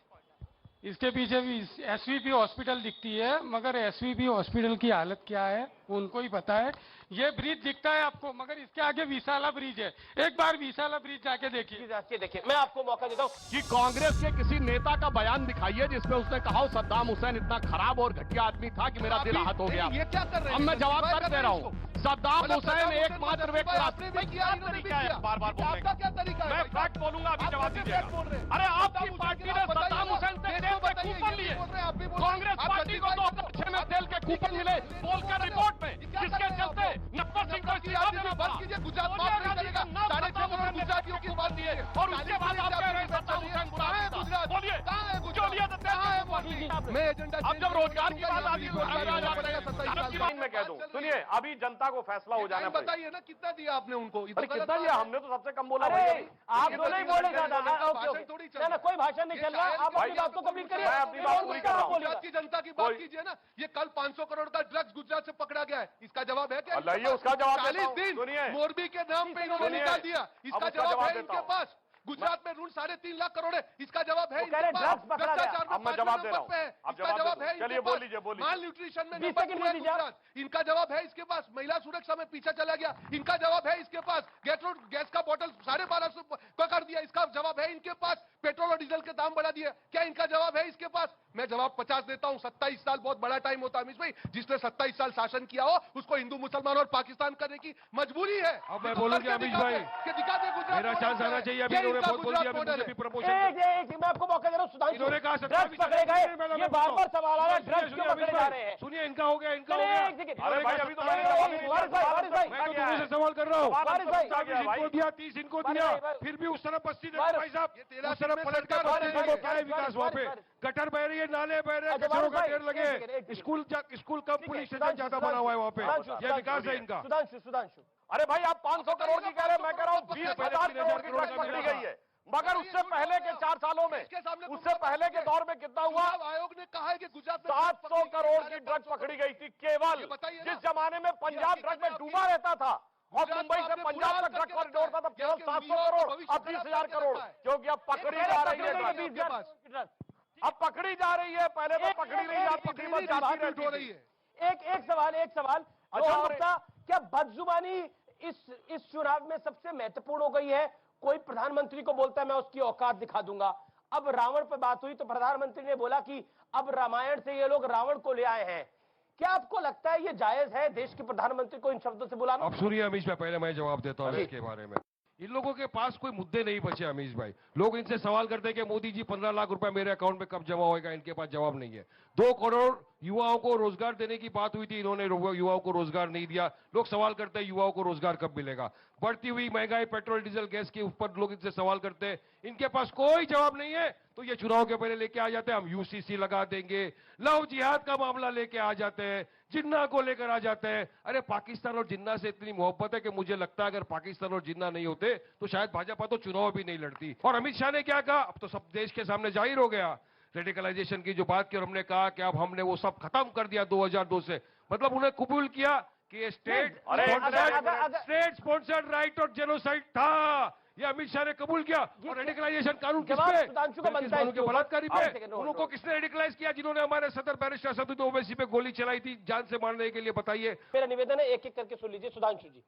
Speaker 12: इसके पीछे भी एसवीपी हॉस्पिटल दिखती है, मगर एसवीपी हॉस्पिटल की हालत क्या है उनको ही पता है। ये ब्रिज दिखता है आपको, मगर इसके आगे विशाला ब्रिज है। एक बार विशाला ब्रिज जाके देखिए।
Speaker 5: मैं आपको मौका देता हूँ
Speaker 6: कि कांग्रेस के किसी नेता का बयान दिखाइए जिसमें उसने कहा हो सद्दाम हुसैन इतना खराब और घटिया आदमी था कि मेरा दिल आहत हो गया।
Speaker 7: ये क्या कर रहे हैं?
Speaker 6: अब मैं जवाब कर दे रहा हूँ, सद्दाम हुसैन एकमात्र व्यक्ति।
Speaker 7: आपने भी किया, इन्होंने भी किया।
Speaker 6: बार बार बोलने
Speaker 7: आपका क्या तरीका है?
Speaker 6: मैं फैक्ट बोलूंगा, अभी जवाब दीजिएगा।
Speaker 7: बोल रहे हैं।
Speaker 6: अरे आपकी पार्टी ने सद्दाम हुसैन से तेल के कूपन लिए। कांग्रेस पार्टी को 2006 में तेल के कूपन मिले बोलकर रिपोर्ट में, जिसके चलते नक्बर सिंह को इस्तीफा देना पड़ा।
Speaker 7: गुजरात माफ नहीं करेगा, 6.5 करोड़ गुजरातियों की बात दिए,
Speaker 6: और उसके बाद आप कह रहे हैं सद्दाम हुसैन बुरा था। बोलिए क्यों लिया था तेल?
Speaker 7: मैं एजेंडा
Speaker 6: अब जब रोजगार की बात आती है मैं कह दूं, सुनिए अभी जनता को फैसला हो जाना
Speaker 7: बताइए ना, कितना दिया आपने उनको?
Speaker 6: अरे कितना दिया? हमने तो सबसे कम बोला।
Speaker 5: आप दोनों ही बोले ज्यादा। ना कोई भाषण नहीं चल रहा, आप अपनी बात को कंप्लीट करिए।
Speaker 6: मैं अपनी बात पूरी कर रहा हूं।
Speaker 7: गुजरात की जनता की बात कीजिए ना। ये कल 500 करोड़ का ड्रग्स गुजरात से पकड़ा गया है, इसका जवाब है क्या?
Speaker 6: लाइए उसका जवाब।
Speaker 7: 40 दिन मोरबी के नाम पे इन्होंने निकाल दिया, इसका जवाब है इनके पास। गुजरात में ऋण 3.5 लाख करोड़ है, इसका जवाब है इनके पास। भ्रष्टाचार में 5 नंबर पे है, इसका जवाब है इनके पास। माल न्यूट्रिशन में नंबर 2 है गुजरात, इनका जवाब है इसके पास। महिला सुरक्षा में पीछे चला गया, इनका जवाब है इसके पास। गैस का बोतल 1250 का कर दिया, इसका जवाब है इनके पास। पेट्रोल और डीजल के दाम बढ़ा दिए, क्या इनका जवाब है इसके पास? मैं जवाब 50 देता हूं। 27 साल बहुत बड़ा टाइम होता है अमित भाई। जिसने 27 साल शासन किया हो उसको हिंदू मुसलमान और पाकिस्तान करने की मजबूरी है।
Speaker 8: अब मैं बोलूंगा अमित भाई,
Speaker 7: दिखा दे गुजरात,
Speaker 8: मेरा चांस आना चाहिए। अभी इन्होंने बहुत बोल दिया, मुझे भी प्रमोशन।
Speaker 5: मैं आपको मौका दे रहा हूँ। सुधांशु,
Speaker 8: इन्होंने कहा
Speaker 5: ड्रग्स पकड़े गए, ये बार सवाल आ रहा है, ड्रग्स क्यों पकड़े जा रहे हैं?
Speaker 8: सुनिए, इनका हो गया, इनका हो गया।
Speaker 6: अरे भाई अभी तो
Speaker 5: वारिस भाई,
Speaker 8: मैं तो तुम्हें से सवाल कर रहा हूँ।
Speaker 5: वारिस भाई,
Speaker 8: 40 इनको दिया, 30 इनको दिया, फिर भी उस तरफ 80 देते भाई साहब। उस तरफ पलट कर क्या है विकास? वहाँ पे गटर बह रही है, नाले बह रहे हैं, कचरों का ढेर लगे, स्कूल कम पुलिस स्टेशन ज्यादा बना हुआ है वहाँ पे। ये विकास है इनका।
Speaker 5: सुधांशु,
Speaker 6: अरे भाई आप 500 करोड़ की कह रहे हैं, मैं कह रहा हूँ 20,000 करोड़ की ड्रग्स पकड़ी गई है। मगर उससे पहले के 4 सालों में, उससे पहले के दौर में कितना हुआ?
Speaker 7: आयोग ने कहा है कि गुजरात में
Speaker 6: 700 करोड़ की ड्रग्स पकड़ी गई थी केवल। जिस जमाने में पंजाब ड्रग में डूबा रहता था और मुंबई से पंजाब तक ड्रग कॉरिडोर था, तब केवल 700 करोड़, अब 20,000 करोड़, क्योंकि अब पकड़ी जा रही है। अब पकड़ी जा रही है, पहले तो पकड़ी नहीं जाती थी, बस जाती रहती थी।
Speaker 5: एक सवाल अच्छा, क्या बदजुबानी इस चुनाव में सबसे महत्वपूर्ण हो गई है? कोई प्रधानमंत्री को बोलता है मैं उसकी औकात दिखा दूंगा। अब रावण पर बात हुई तो प्रधानमंत्री ने बोला कि अब रामायण से ये लोग रावण को ले आए हैं। क्या आपको लगता है ये जायज है देश के प्रधानमंत्री को इन शब्दों से बुलाना?
Speaker 8: अब सुनिए अमीश भाई, पहले मैं जवाब देता हूँ इसके बारे में। इन लोगों के पास कोई मुद्दे नहीं बचे अमीश भाई। लोग इनसे सवाल करते हैं कि मोदी जी 15 लाख रुपए मेरे अकाउंट में कब जमा होएगा, इनके पास जवाब नहीं है। 2 करोड़ युवाओं को रोजगार देने की बात हुई थी, इन्होंने युवाओं को रोजगार नहीं दिया। लोग सवाल करते हैं युवाओं को रोजगार कब मिलेगा। बढ़ती हुई महंगाई, पेट्रोल डीजल गैस के ऊपर लोग इनसे सवाल करते हैं, इनके पास कोई जवाब नहीं है। तो ये चुनाव के पहले लेके आ जाते हैं, हम यूसीसी लगा देंगे, लव जिहाद का मामला लेके आ जाते हैं, जिन्ना को लेकर आ जाते हैं। अरे पाकिस्तान और जिन्ना से इतनी मोहब्बत है कि मुझे लगता है अगर पाकिस्तान और जिन्ना नहीं होते तो शायद भाजपा तो चुनाव भी नहीं लड़ती। और अमित शाह ने क्या कहा? अब तो सब देश के सामने जाहिर हो गया। रेडिकलाइजेशन की जो बात की और हमने कहा कि अब हमने वो सब खत्म कर दिया 2002 से। मतलब उन्हें कबूल किया कि ये स्टेट स्पॉन्सर्ड राइट और जेनोसाइड था। ये अमित शाह ने कबूल किया। और रेडिकलाइजेशन कानून किस
Speaker 5: जवाब
Speaker 8: पे?
Speaker 5: सुधांशु का बनता है
Speaker 8: के
Speaker 5: इसके ऊपर।
Speaker 8: बलात्कारी
Speaker 5: एक
Speaker 8: पे।
Speaker 5: सेकंड,
Speaker 8: उनको किसने रेडिकलाइज किया? जिन्होंने हमारे सदर बैरिस्टर असदुद्दीन ओवैसी पे गोली चलाई थी जान से मारने के लिए, बताइए।
Speaker 5: मेरा निवेदन है एक एक करके सुन लीजिए। सुधांशु जी,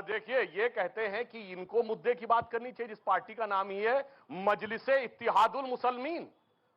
Speaker 6: देखिए, ये कहते हैं कि इनको मुद्दे की बात करनी चाहिए, जिस पार्टी का नाम ही है मजलिसे इत्तिहादुल मुसलमीन।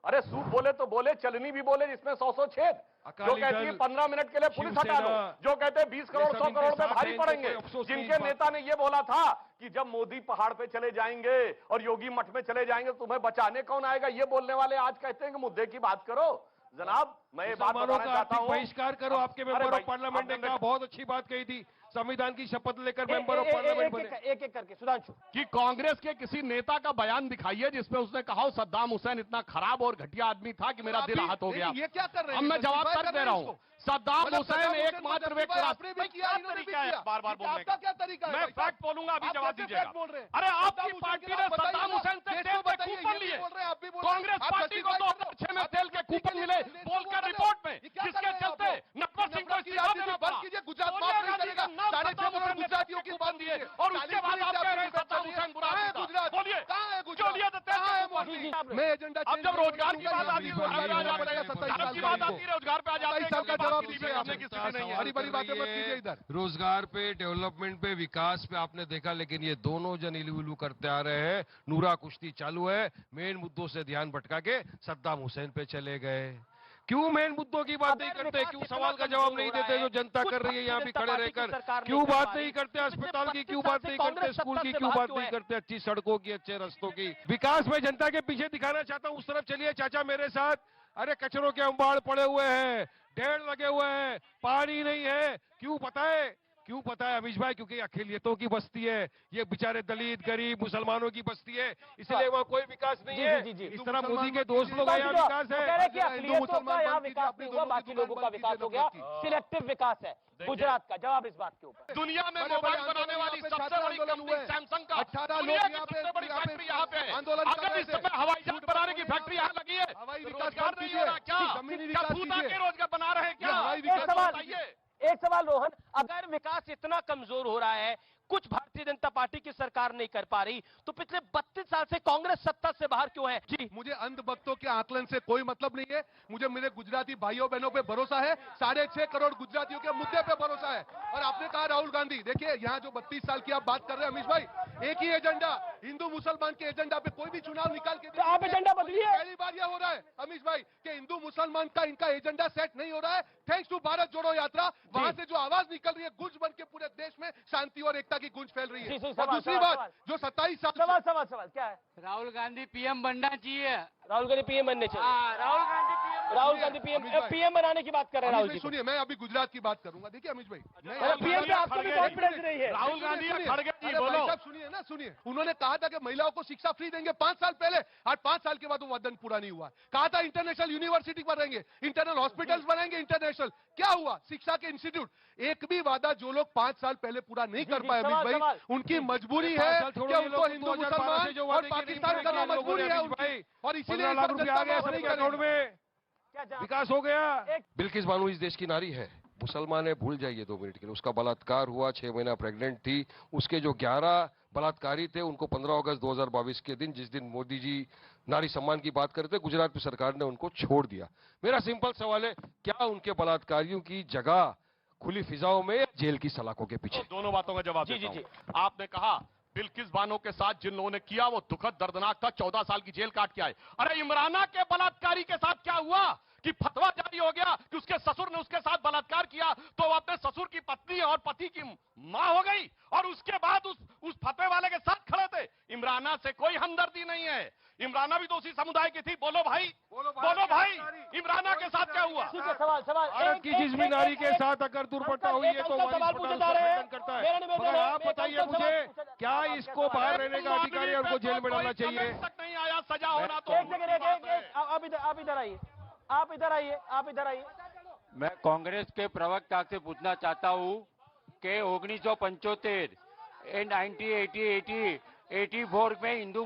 Speaker 6: अरे सूप बोले तो बोले, चलनी भी बोले, जिसमें 100 छेद। जो कहती है 15 मिनट के लिए पुलिस हटा दो, जो कहते हैं 20 करोड़ 100 करोड़ पे भारी पड़ेंगे, जिनके नेता ने ये बोला था कि जब मोदी पहाड़ पे चले जाएंगे और योगी मठ में चले जाएंगे तुम्हें बचाने कौन आएगा, ये बोलने वाले आज कहते हैं कि मुद्दे की बात करो। जनाब, मैं ये बात बताना चाहता हूं,
Speaker 8: बहिष्कार करो। आपके मेंबर ऑफ पार्लियामेंट ने कहा, बहुत अच्छी बात कही थी, संविधान की शपथ लेकर मेंबर ऑफ पार्लियामेंट बने।
Speaker 5: एक एक करके सुधांशु।
Speaker 4: कि कांग्रेस के किसी नेता का बयान दिखाइए जिसमें उसने कहा हो सद्दाम हुसैन इतना खराब और घटिया आदमी था कि मेरा दिल आहत हो गया।
Speaker 7: ये क्या कर रहे हैं?
Speaker 4: अब मैं जवाब तक दे रहा हूँ। सद्दाम हुसैन एकमात्र व्यक्ति
Speaker 7: क्या तरीका है बार-बार बोलने का? क्या तरीका है?
Speaker 4: मैं फैक्ट बोलूंगा, अभी जवाब दीजिएगा। अरे आपकी पार्टी ने सद्दाम हुसैन से तेल के कूपन लिए। कांग्रेस पार्टी को 2006 में तेल के कूपन मिले बोलकर रिपोर्ट में, जिसके चलते नटवर सिंह को इस्तीफा देना पड़ा।
Speaker 7: गुजरात माफ नहीं करेगा। 6.5 करोड़ गुजरातियों की बात दिए
Speaker 4: और उसके बाद आप कह रहे हैं सद्दाम हुसैन बुरा आदमी था।
Speaker 7: गुजरात
Speaker 4: बोलिए
Speaker 7: कहाँ है?
Speaker 4: क्यों लिया था तेल के कूपन?
Speaker 7: मैं एजेंडा
Speaker 4: अब जब रोजगार की बात आती है, धर्म की बात आती है, रोजगार पे आ जाते हैं।
Speaker 7: जवाब
Speaker 4: हमने किसी की नहीं है।
Speaker 7: बड़ी बड़ी बातें मत कीजिए इधर।
Speaker 8: रोजगार पे, डेवलपमेंट पे, विकास पे आपने देखा, लेकिन ये दोनों जन इलू करते आ रहे हैं। नूरा कुश्ती चालू है, मेन मुद्दों से ध्यान भटका के सद्दाम हुसैन पे चले गए। क्यों मेन मुद्दों की बात नहीं करते? क्यों सवाल का जवाब नहीं देते जो जनता कर रही है यहाँ भी खड़े रहकर? क्यों बात नहीं करते अस्पताल की? क्यों बात नहीं करते स्कूल की? क्यों बात नहीं करते अच्छी सड़कों की, अच्छे रास्तों की? विकास में जनता के पीछे दिखाना चाहता हूँ, उस तरफ चलिए चाचा मेरे साथ। अरे कचरों के अंबाड़ पड़े हुए हैं, ढेर लगे हुए हैं, पानी नहीं है। क्यों पता है? क्यों पता है अमीश भाई? क्योंकि अखिलियतों की बस्ती है, ये बेचारे दलित गरीब मुसलमानों की बस्ती है, इसलिए वहाँ कोई विकास नहीं है। इस तरह मोदी के दोस्त लोग यहाँ विकास है।
Speaker 5: अखिलियतों का यहाँ विकास नहीं हुआ, बाकी लोगों का विकास हो गया। सिलेक्टिव विकास है गुजरात का। जवाब इस बात के ऊपर।
Speaker 4: दुनिया में मोबाइल बनाने वाली सबसे बड़ी कंपनी सैमसंग का
Speaker 7: 18 लोग
Speaker 4: दुनिया की
Speaker 7: यहाँ पे
Speaker 4: सबसे बड़ी फैक्ट्री यहाँ पे है।
Speaker 7: आंदोलन कर
Speaker 4: अगर
Speaker 7: रहे
Speaker 4: इस
Speaker 7: थे।
Speaker 4: समय हवाई जहाज बनाने की फैक्ट्री यहाँ लगी है,
Speaker 7: हवाई
Speaker 4: तो
Speaker 7: विकास
Speaker 4: रोजगार नहीं हो रहा क्या?
Speaker 7: जमीनी
Speaker 4: क्या
Speaker 7: विकास
Speaker 4: भूता
Speaker 7: कीजिए।
Speaker 4: के रोजगार बना रहे हैं क्या?
Speaker 7: हवाई
Speaker 5: एक
Speaker 7: विकास
Speaker 5: सवाल,
Speaker 4: बताइए।
Speaker 5: एक सवाल रोहन, अगर विकास इतना कमजोर हो रहा है, कुछ भारतीय जनता पार्टी की सरकार नहीं कर पा रही, तो पिछले 32 साल से कांग्रेस सत्ता से बाहर क्यों है? जी,
Speaker 7: मुझे अंधभक्तों के आकलन से कोई मतलब नहीं है। मुझे मेरे गुजराती भाइयों बहनों पे भरोसा है। 6.5 करोड़ गुजरातियों के मुद्दे पे भरोसा है। और आपने कहा राहुल गांधी, देखिए यहाँ जो 32 साल की आप बात कर रहे हैं अमीश भाई, एक ही एजेंडा, हिंदू मुसलमान के एजेंडा पे कोई भी चुनाव निकाल के
Speaker 5: तो आप एजेंडा बदलिए।
Speaker 7: पहली बार यह हो रहा है अमीश भाई कि हिंदू मुसलमान का इनका एजेंडा सेट नहीं हो रहा है। थैंक्स टू भारत जोड़ो यात्रा, वहां से जो आवाज निकल रही है, गूंज बन के पूरे देश में शांति और एकता की गूंज फैल रही है। और दूसरी बात, जो 27 साल
Speaker 5: सवाल क्या है?
Speaker 10: राहुल गांधी पीएम बनना चाहिए।
Speaker 5: राहुल गांधी पीएम बनने चाहिए।
Speaker 10: राहुल गांधी
Speaker 5: पीएम बनाने की बात कर रहे हैं राहुल जी।
Speaker 7: सुनिए, मैं अभी गुजरात की बात करूंगा। देखिए अमीश भाई,
Speaker 5: पीएम पे आपको भी कॉन्फिडेंस नहीं है।
Speaker 4: राहुल गांधी
Speaker 7: सुनिए ना, सुनिए। उन्होंने कहा था कि महिलाओं को शिक्षा फ्री देंगे 5 साल पहले, आज 5 साल के बाद वो वादन पूरा नहीं हुआ। कहा था इंटरनेशनल यूनिवर्सिटी बनाएंगे, इंटरनल हॉस्पिटल्स बनाएंगे इंटरनेशनल। क्या हुआ? शिक्षा के इंस्टीट्यूट, एक भी वादा जो लोग 5 साल पहले पूरा नहीं कर पाए अमीश भाई, उनकी मजबूरी है कि उनको हिंदू मुसलमान और पाकिस्तान करना मजबूरी है उनकी। और इसीलिए
Speaker 8: लाख रुपया आ गया सबके अकाउंट में,
Speaker 5: क्या
Speaker 8: विकास हो गया। बिल्किस बानो इस देश की नारी है, मुसलमान है, भूल जाइए 2 मिनट के लिए। उसका बलात्कार हुआ, 6 महीना प्रेग्नेंट थी। उसके जो 11 बलात्कारी थे उनको 15 अगस्त 2022 के दिन, जिस दिन मोदी जी नारी सम्मान की बात करते, गुजरात में सरकार ने उनको छोड़ दिया। मेरा सिंपल सवाल है, क्या उनके बलात्कारियों की जगह खुली फिजाओं में या जेल की सलाखों के पीछे?
Speaker 4: दोनों बातों का जवाब देता हूं। आपने कहा बिल्किस बानो के साथ जिन लोगों ने किया वो दुखद दर्दनाक था, 14 साल की जेल काट के आए। अरे इमराना के बलात्कारी के साथ क्या हुआ कि फतवा जारी हो गया कि उसके ससुर ने उसके साथ बलात्कार किया, तो वो अपने ससुर की पत्नी और पति की मां हो गई, और उसके बाद उस फतवे वाले के साथ खड़े थे। इमराना से कोई हमदर्दी नहीं है, इमराना भी तो उसी समुदाय की थी। बोलो भाई, इमराना के साथ क्या हुआ?
Speaker 5: सवाल
Speaker 8: भारत की जिस भी नारी के साथ अगर दुर्घटना हुई है तो खंडन करता है। मगर आप बताइए मुझे, क्या इसको बाहर रहने का अधिकार है, उनको जेल में डालना चाहिए?
Speaker 4: नहीं आया, सजा होना तो
Speaker 5: आप इधर आइए, आप इधर आइए।
Speaker 10: मैं कांग्रेस के प्रवक्ता से पूछना चाहता हूँ कि 1975 1984 में हिंदू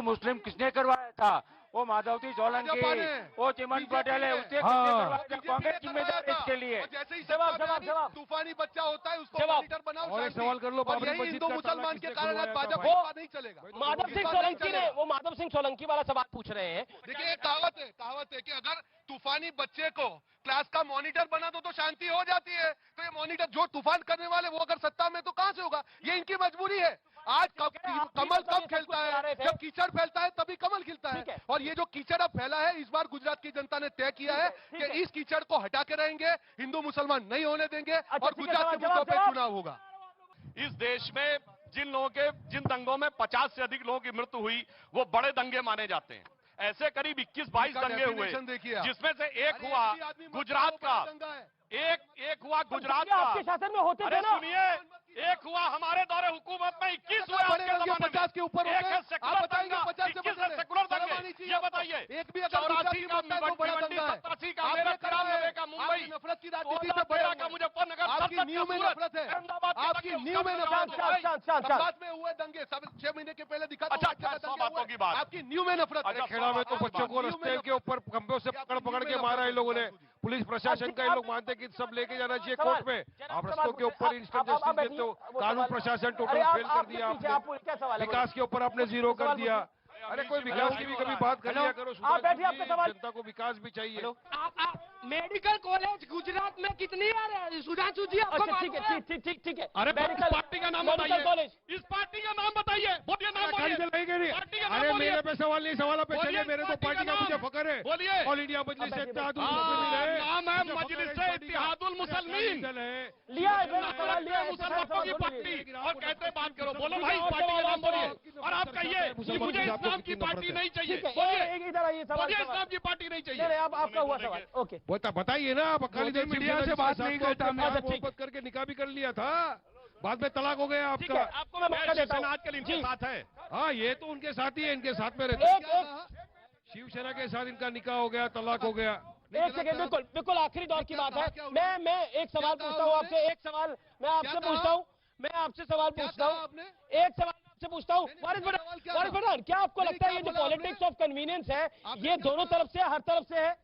Speaker 10: मुस्लिम किसने करवाया था? वो माधवती सोलंकी, वो चिमन पटेल है, उससे कांग्रेस जिम्मेदार है इसके लिए।
Speaker 7: जैसे ही
Speaker 5: जवाब।
Speaker 7: तूफानी बच्चा होता है उसको
Speaker 5: जवाब।
Speaker 7: मॉनिटर बनाओ।
Speaker 8: और एक सवाल कर लो, बाबरी मस्जिद
Speaker 7: हिंदू
Speaker 8: का
Speaker 7: मुसलमान के
Speaker 8: ताला
Speaker 7: कारण
Speaker 8: किससे
Speaker 7: भाजपा
Speaker 8: खुलवाया
Speaker 7: का नहीं चलेगा।
Speaker 5: माधव सिंह सोलंकी ने, वो माधव सिंह सोलंकी वाला सवाल पूछ रहे हैं।
Speaker 7: देखिए एक कहावत है कि अगर तूफानी बच्चे को क्लास का मॉनिटर बना दो तो शांति हो जाती है। तो ये मॉनिटर जो तूफान करने वाले वो अगर सत्ता में तो कहां से होगा? ये इनकी मजबूरी है। आज कमल कब खिलता है? जब कीचड़ फैलता है तभी कमल खिलता है। और ये जो कीचड़ अब फैला है, इस बार गुजरात की जनता ने तय किया है कि इस कीचड़ को हटा के रहेंगे, हिंदू मुसलमान नहीं होने देंगे और गुजरात के मुद्दों पर चुनाव होगा।
Speaker 6: इस देश में जिन दंगों में 50 से अधिक लोगों की मृत्यु हुई वो बड़े दंगे माने जाते हैं। ऐसे करीब 21-22 दंगे हुए, जिसमें से एक हुआ गुजरात का, एक हुआ गुजरात का।
Speaker 5: आपके शासन में होते थे ना।
Speaker 6: सुनिए, एक हुआ हमारे दौरे हुकूमत में, 21 हुए आपके जमाने में।
Speaker 7: 50 के ऊपर
Speaker 6: एक है सेकुलर दंगा, 21 है सेकुलर दंगे। ये बताइए,
Speaker 7: एक भी
Speaker 6: 84 का भिवंडी, 87 का मेरठ, 93 का मुंबई,
Speaker 7: नफरत की राजनीति
Speaker 6: 13 का मुजफ्फरनगर,
Speaker 7: आपकी
Speaker 6: 67
Speaker 7: नींव में
Speaker 6: का
Speaker 7: नफरत है।
Speaker 6: अहमदाबाद के
Speaker 7: आपकी
Speaker 6: दंगे,
Speaker 7: नींव में
Speaker 6: उसका
Speaker 7: नफरत
Speaker 6: जवाब
Speaker 7: है।
Speaker 5: शांत।
Speaker 7: बाद में हुए दंगे 6 महीने के पहले दिखा।
Speaker 6: अच्छा, 100 बातों की बात।
Speaker 7: आपकी न्यू में नफरत है।
Speaker 8: खेड़ा में तो बच्चों को रस्ते के ऊपर खंभों से पकड़ के मारा इन लोगों ने। पुलिस प्रशासन का ये लोग मानते हैं कि सब लेके जाना चाहिए कोर्ट में। आप रस्तों के ऊपर इंस्टेंट जस्टिस देते हो, कानून प्रशासन टोटल फेल कर दिया आपने। विकास के ऊपर आपने जीरो कर दिया। अरे कोई विकास की भी कभी बात कर लिया करो।
Speaker 5: आप बैठिए, आपका सवाल।
Speaker 8: जनता को विकास भी चाहिए।
Speaker 10: मेडिकल कॉलेज गुजरात में कितनी है सुधांशु जी?
Speaker 5: अच्छा ठीक है।
Speaker 6: अरे पार्टी का नाम बताइए,
Speaker 5: कॉलेज,
Speaker 6: इस पार्टी का नाम बताइए, बोलिए नाम बोलिए। पार्टी का नाम
Speaker 8: अरे
Speaker 6: बोलिए।
Speaker 8: मेरे पे सवाल नहीं, सवाल पे चलिए। मेरे तो पार्टी का मुझे फकर है।
Speaker 6: बोलिए।
Speaker 8: ऑल इंडिया मजलिस इत्तेहादुल
Speaker 6: नाम है मजलिस इत्तेहादुल मुसलमीन।
Speaker 5: लिया है मेरा सवाल, लिया है।
Speaker 6: मुसलमानों की पार्टी और कहते बात करो। बोलो भाई, पार्टी का नाम बोलिए और आप कहिए कि मुझे इस्लाम की पार्टी नहीं चाहिए। बोलिए,
Speaker 5: इधर आइए, सवाल।
Speaker 6: मुझे इस्लाम की पार्टी नहीं चाहिए।
Speaker 5: नहीं, आपका हुआ सवाल। ओके,
Speaker 8: बताइए ना। आप अकाली दल
Speaker 7: मीडिया से बात नहीं करता।
Speaker 8: मोहब्बत करके निकाह भी कर लिया था, बाद में तलाक हो गया
Speaker 5: ठीक
Speaker 8: आपका।
Speaker 5: है, आपको मैं मौका देता हूं।
Speaker 6: आजकल इनके साथ है।
Speaker 8: हाँ, ये तो उनके साथ ही है, इनके साथ में रहते। शिवसेना के साथ इनका निकाह हो गया, तलाक हो गया।
Speaker 5: एक सेकंड, बिल्कुल आखिरी दौर की बात है। मैं एक सवाल पूछता हूँ आपसे, एक सवाल मैं आपसे पूछता हूँ, एक सवाल आपसे पूछता हूँ। वारिस पठान, क्या आपको लगता है ये जो पॉलिटिक्स ऑफ कन्वीनियंस है, ये दोनों तरफ से, हर तरफ से है?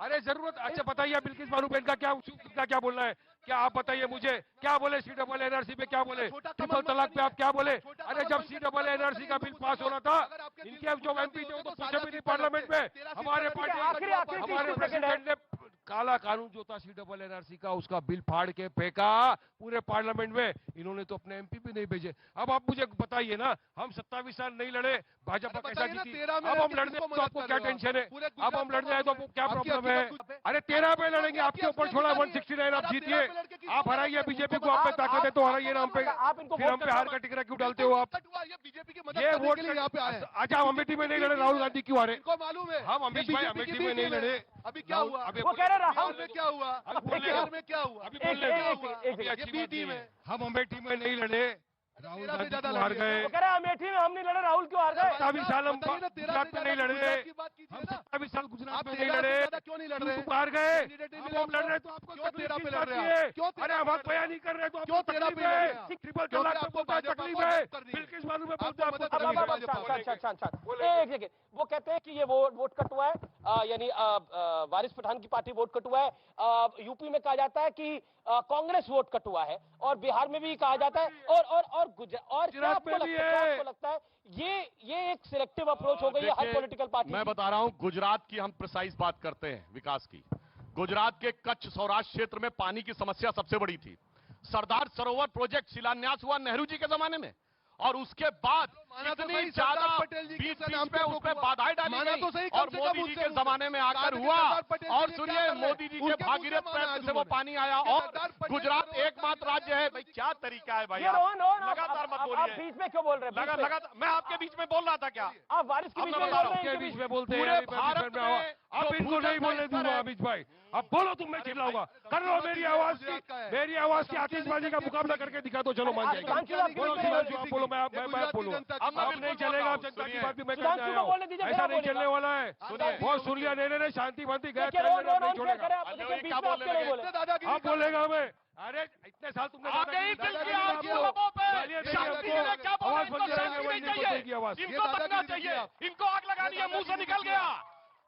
Speaker 8: अरे जरूरत। अच्छा बताइए, बिल्किस बानो बहन का क्या बोलना है? क्या आप बताइए मुझे, क्या बोले CAA NRC पे, क्या बोले ट्रिपल तलाक पे, आप क्या बोले? अरे जब CAA NRC का बिल पास होना था, इनके जो MP थे वो तो पूछे भी नहीं पार्लियामेंट में। हमारे पार्टी, हमारे प्रेसिडेंट ने काला कानून जो था CAA NRC का, उसका बिल फाड़ के फेंका पूरे पार्लियामेंट में। इन्होंने तो अपने MP भी नहीं भेजे। अब आप मुझे बताइए ना, हम 27 साल नहीं लड़े, भाजपा कैसा जीती? अब हम लड़ने तो आपको क्या टेंशन है? अब हम लड़ने आए तो आपको क्या प्रॉब्लम है? अरे 13 पे लड़ेंगे, आपके ऊपर छोड़ा 169, आप जीतिए, आप हराइए बीजेपी को। आप में ताकत है तो हराइए ना हम पे। फिर हम पे हार का टिकरा क्यों डालते हो आप? ये वोट अच्छा, हम अमेठी में नहीं लड़े, राहुल गांधी क्यों हारे?
Speaker 7: मालूम है
Speaker 8: हम अमित भाई अमेठी में नहीं लड़े।
Speaker 7: अभी क्या हुआ?
Speaker 5: वो कह रहे राहुल
Speaker 7: में क्या हुआ? बिहार में क्या हुआ?
Speaker 5: एक
Speaker 7: टीम है।
Speaker 8: हम अमेठी में नहीं लड़े, राहुल गांधी क्यों हार गए?
Speaker 5: वो कह रहे अमेठी में हम नहीं लड़े, राहुल क्यों हार गए?
Speaker 8: 27 साल हम गुजरात में नहीं लड़े, हम 27 साल गुजरात में नहीं लड़े,
Speaker 7: क्यों नहीं लड़ रहे?
Speaker 8: हार गए। अब हम लड़ रहे तो आपको तकलीफ
Speaker 7: पे
Speaker 8: किस
Speaker 7: लड़
Speaker 8: बात
Speaker 7: रहे
Speaker 8: की
Speaker 7: हैं?
Speaker 8: है? अरे हम हक बयान नहीं कर रहे तो आपको तकलीफ है। ट्रिपल तलाक पे बोलता है तकलीफ है, बिल्किस बानो में बोलता है आपको तकलीफ है।
Speaker 5: एक सेकंड, वो कहते हैं कि ये वोट कट हुआ है, यानी वारिस पठान की पार्टी वोट कट हुआ है। यूपी में कहा जाता है कि कांग्रेस वोट कट हुआ है, और बिहार में भी कहा जाता है, और क्या आपको लगता है ये एक सिलेक्टिव अप्रोच हो गई है हर पॉलिटिकल पार्टी?
Speaker 6: मैं बता रहा हूं, गुजरात की हम प्रिसाइज बात करते हैं, विकास की। गुजरात के कच्छ सौराष्ट्र क्षेत्र में पानी की समस्या सबसे बड़ी थी। सरदार सरोवर प्रोजेक्ट शिलान्यास हुआ नेहरू जी के जमाने में, और उसके बाद इतनी ज्यादा बीच में उसमें बाधाएं डाली गई, और मोदी जी के जमाने में आकर हुआ। और सुनिए, मोदी जी के भागीरथ प्रयत्न से वो पानी आया, और गुजरात एकमात्र राज्य है। भाई क्या तरीका है भाई, लगातार मत बोलिए।
Speaker 5: बीच में क्यों बोल रहे हैं?
Speaker 6: लगातार मैं आपके बीच में बोल रहा था क्या?
Speaker 5: आप वारिस के
Speaker 8: बीच में बोलते हैं?
Speaker 6: भारत में
Speaker 8: आप इनको नहीं बोलने दूंगा अमित भाई। अब बोलो, तुम मैं चिल्लाऊंगा। कर लो मेरी आवाज की आतिशबाजी का मुकाबला करके दिखा दो, चलो मान जाएगा। बोलो आप बोलो, मैं बोलूँ। अब नहीं चलेगा, अब जनता की बात भी मैं करने आया हूँ, ऐसा नहीं चलने वाला है। बहुत सुन लिया, नहीं शांति बनती गए, नहीं छोड़ेगा। अब बोलेगा मैं। अरे इतने साल तुमने गालियां देंगे
Speaker 4: शांति
Speaker 8: आपको,
Speaker 4: से क्या बोल रहे
Speaker 8: आवाज
Speaker 4: हैं?
Speaker 8: बंद
Speaker 4: इनको
Speaker 8: कराएंगे,
Speaker 4: शांति
Speaker 8: वही
Speaker 4: नहीं
Speaker 8: इनको देगी
Speaker 4: चाहिए,
Speaker 8: आवाज।
Speaker 4: इनको बनना चाहिए, इनको आग लगानी है, मुंह से निकल गया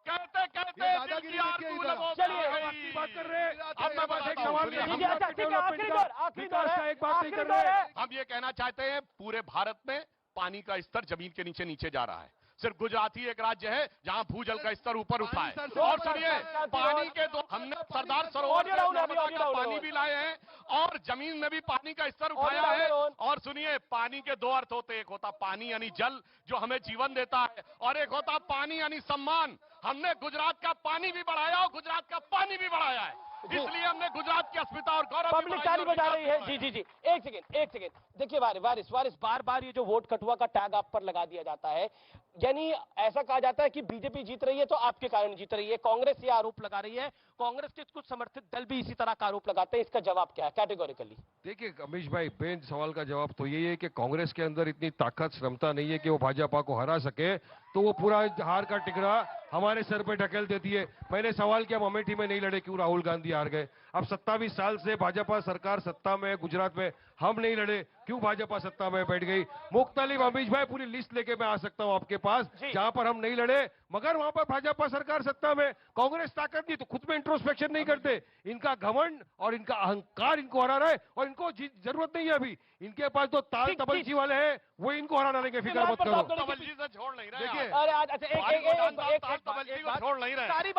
Speaker 4: कहते कहते दिल की आग तूने वो
Speaker 5: चलिए,
Speaker 4: बुझा
Speaker 8: आपकी बात कर रहे हैं।
Speaker 4: अब मैं
Speaker 8: बस एक
Speaker 4: बताता हूं,
Speaker 8: सवाल
Speaker 4: सुनिए,
Speaker 8: है,
Speaker 5: ठीक है, अच्छा, ठीक है, आखिरी दौर, आखिरी दौर है,
Speaker 8: एक बात नहीं
Speaker 5: आखिरी
Speaker 8: कर
Speaker 5: दौर
Speaker 8: रहे
Speaker 5: है।
Speaker 4: हम ये कहना चाहते हैं पूरे भारत में पानी का स्तर जमीन के नीचे नीचे जा रहा है। सिर्फ गुजरात ही एक राज्य है जहां भूजल का स्तर ऊपर उठा है। और सुनिए, पानी के दो हमने सरदार सरोवर से नर्मदा का पानी भी लाए हैं और जमीन में भी पानी का स्तर उठाया है। और सुनिए, पानी के दो अर्थ होते हैं, एक होता पानी यानी जल जो हमें जीवन देता है, और एक होता पानी यानी सम्मान। हमने गुजरात का पानी भी बढ़ाया और गुजरात का पानी भी बढ़ाया है, इसलिए हमने गुजरात की अस्मिता और गौरव भी
Speaker 5: पब्लिक
Speaker 4: बढ़ाई
Speaker 5: ताली
Speaker 4: और
Speaker 5: बजा
Speaker 4: विकास
Speaker 5: रही है।
Speaker 4: भी
Speaker 5: जी
Speaker 4: बढ़ाया।
Speaker 5: जी जी, एक सेकेंड देखिए, वारिस बार बार ये जो वोट कटुआ का टैग आप पर लगा दिया जाता है, यानी ऐसा कहा जाता है कि बीजेपी जीत रही है तो आपके कारण जीत रही है। कांग्रेस ये आरोप लगा रही है, कांग्रेस के कुछ समर्थित दल भी इसी तरह का आरोप लगाते हैं। इसका जवाब क्या है कैटेगोरिकली?
Speaker 8: देखिए अमीश भाई, बेन सवाल का जवाब तो यही है कि कांग्रेस के अंदर इतनी ताकत क्षमता नहीं है कि वो भाजपा को हरा सके, तो वो पूरा हार का टिकरा हमारे सर पे ढकेल देती है। मैंने सवाल किया, हम अमेठी में नहीं लड़े, क्यों राहुल गांधी हार गए? अब 27 साल से भाजपा सरकार सत्ता में, गुजरात में हम नहीं लड़े, क्यों भाजपा सत्ता में बैठ गई? मुख्तलिफ अमीश भाई पूरी लिस्ट लेके मैं आ सकता हूं आपके पास जहां पर हम नहीं लड़े, मगर वहां पर भाजपा सरकार सत्ता में, कांग्रेस ताकत नहीं, तो खुद में इंट्रोस्पेक्शन नहीं करते। इनका घमंड और इनका अहंकार इनको हरा रहा है, और इनको जरूरत नहीं है अभी, इनके पास तो ताल तबलजी वाले हैं, वो इनको हरा डालेंगे, फिक्र मत करो।
Speaker 4: तबलजी से छोड़ नहीं रहे
Speaker 8: देखिए,
Speaker 4: हैं।
Speaker 5: अरे अच्छा,
Speaker 4: तबलजी को छोड़ नहीं रहे हैं।
Speaker 5: सारी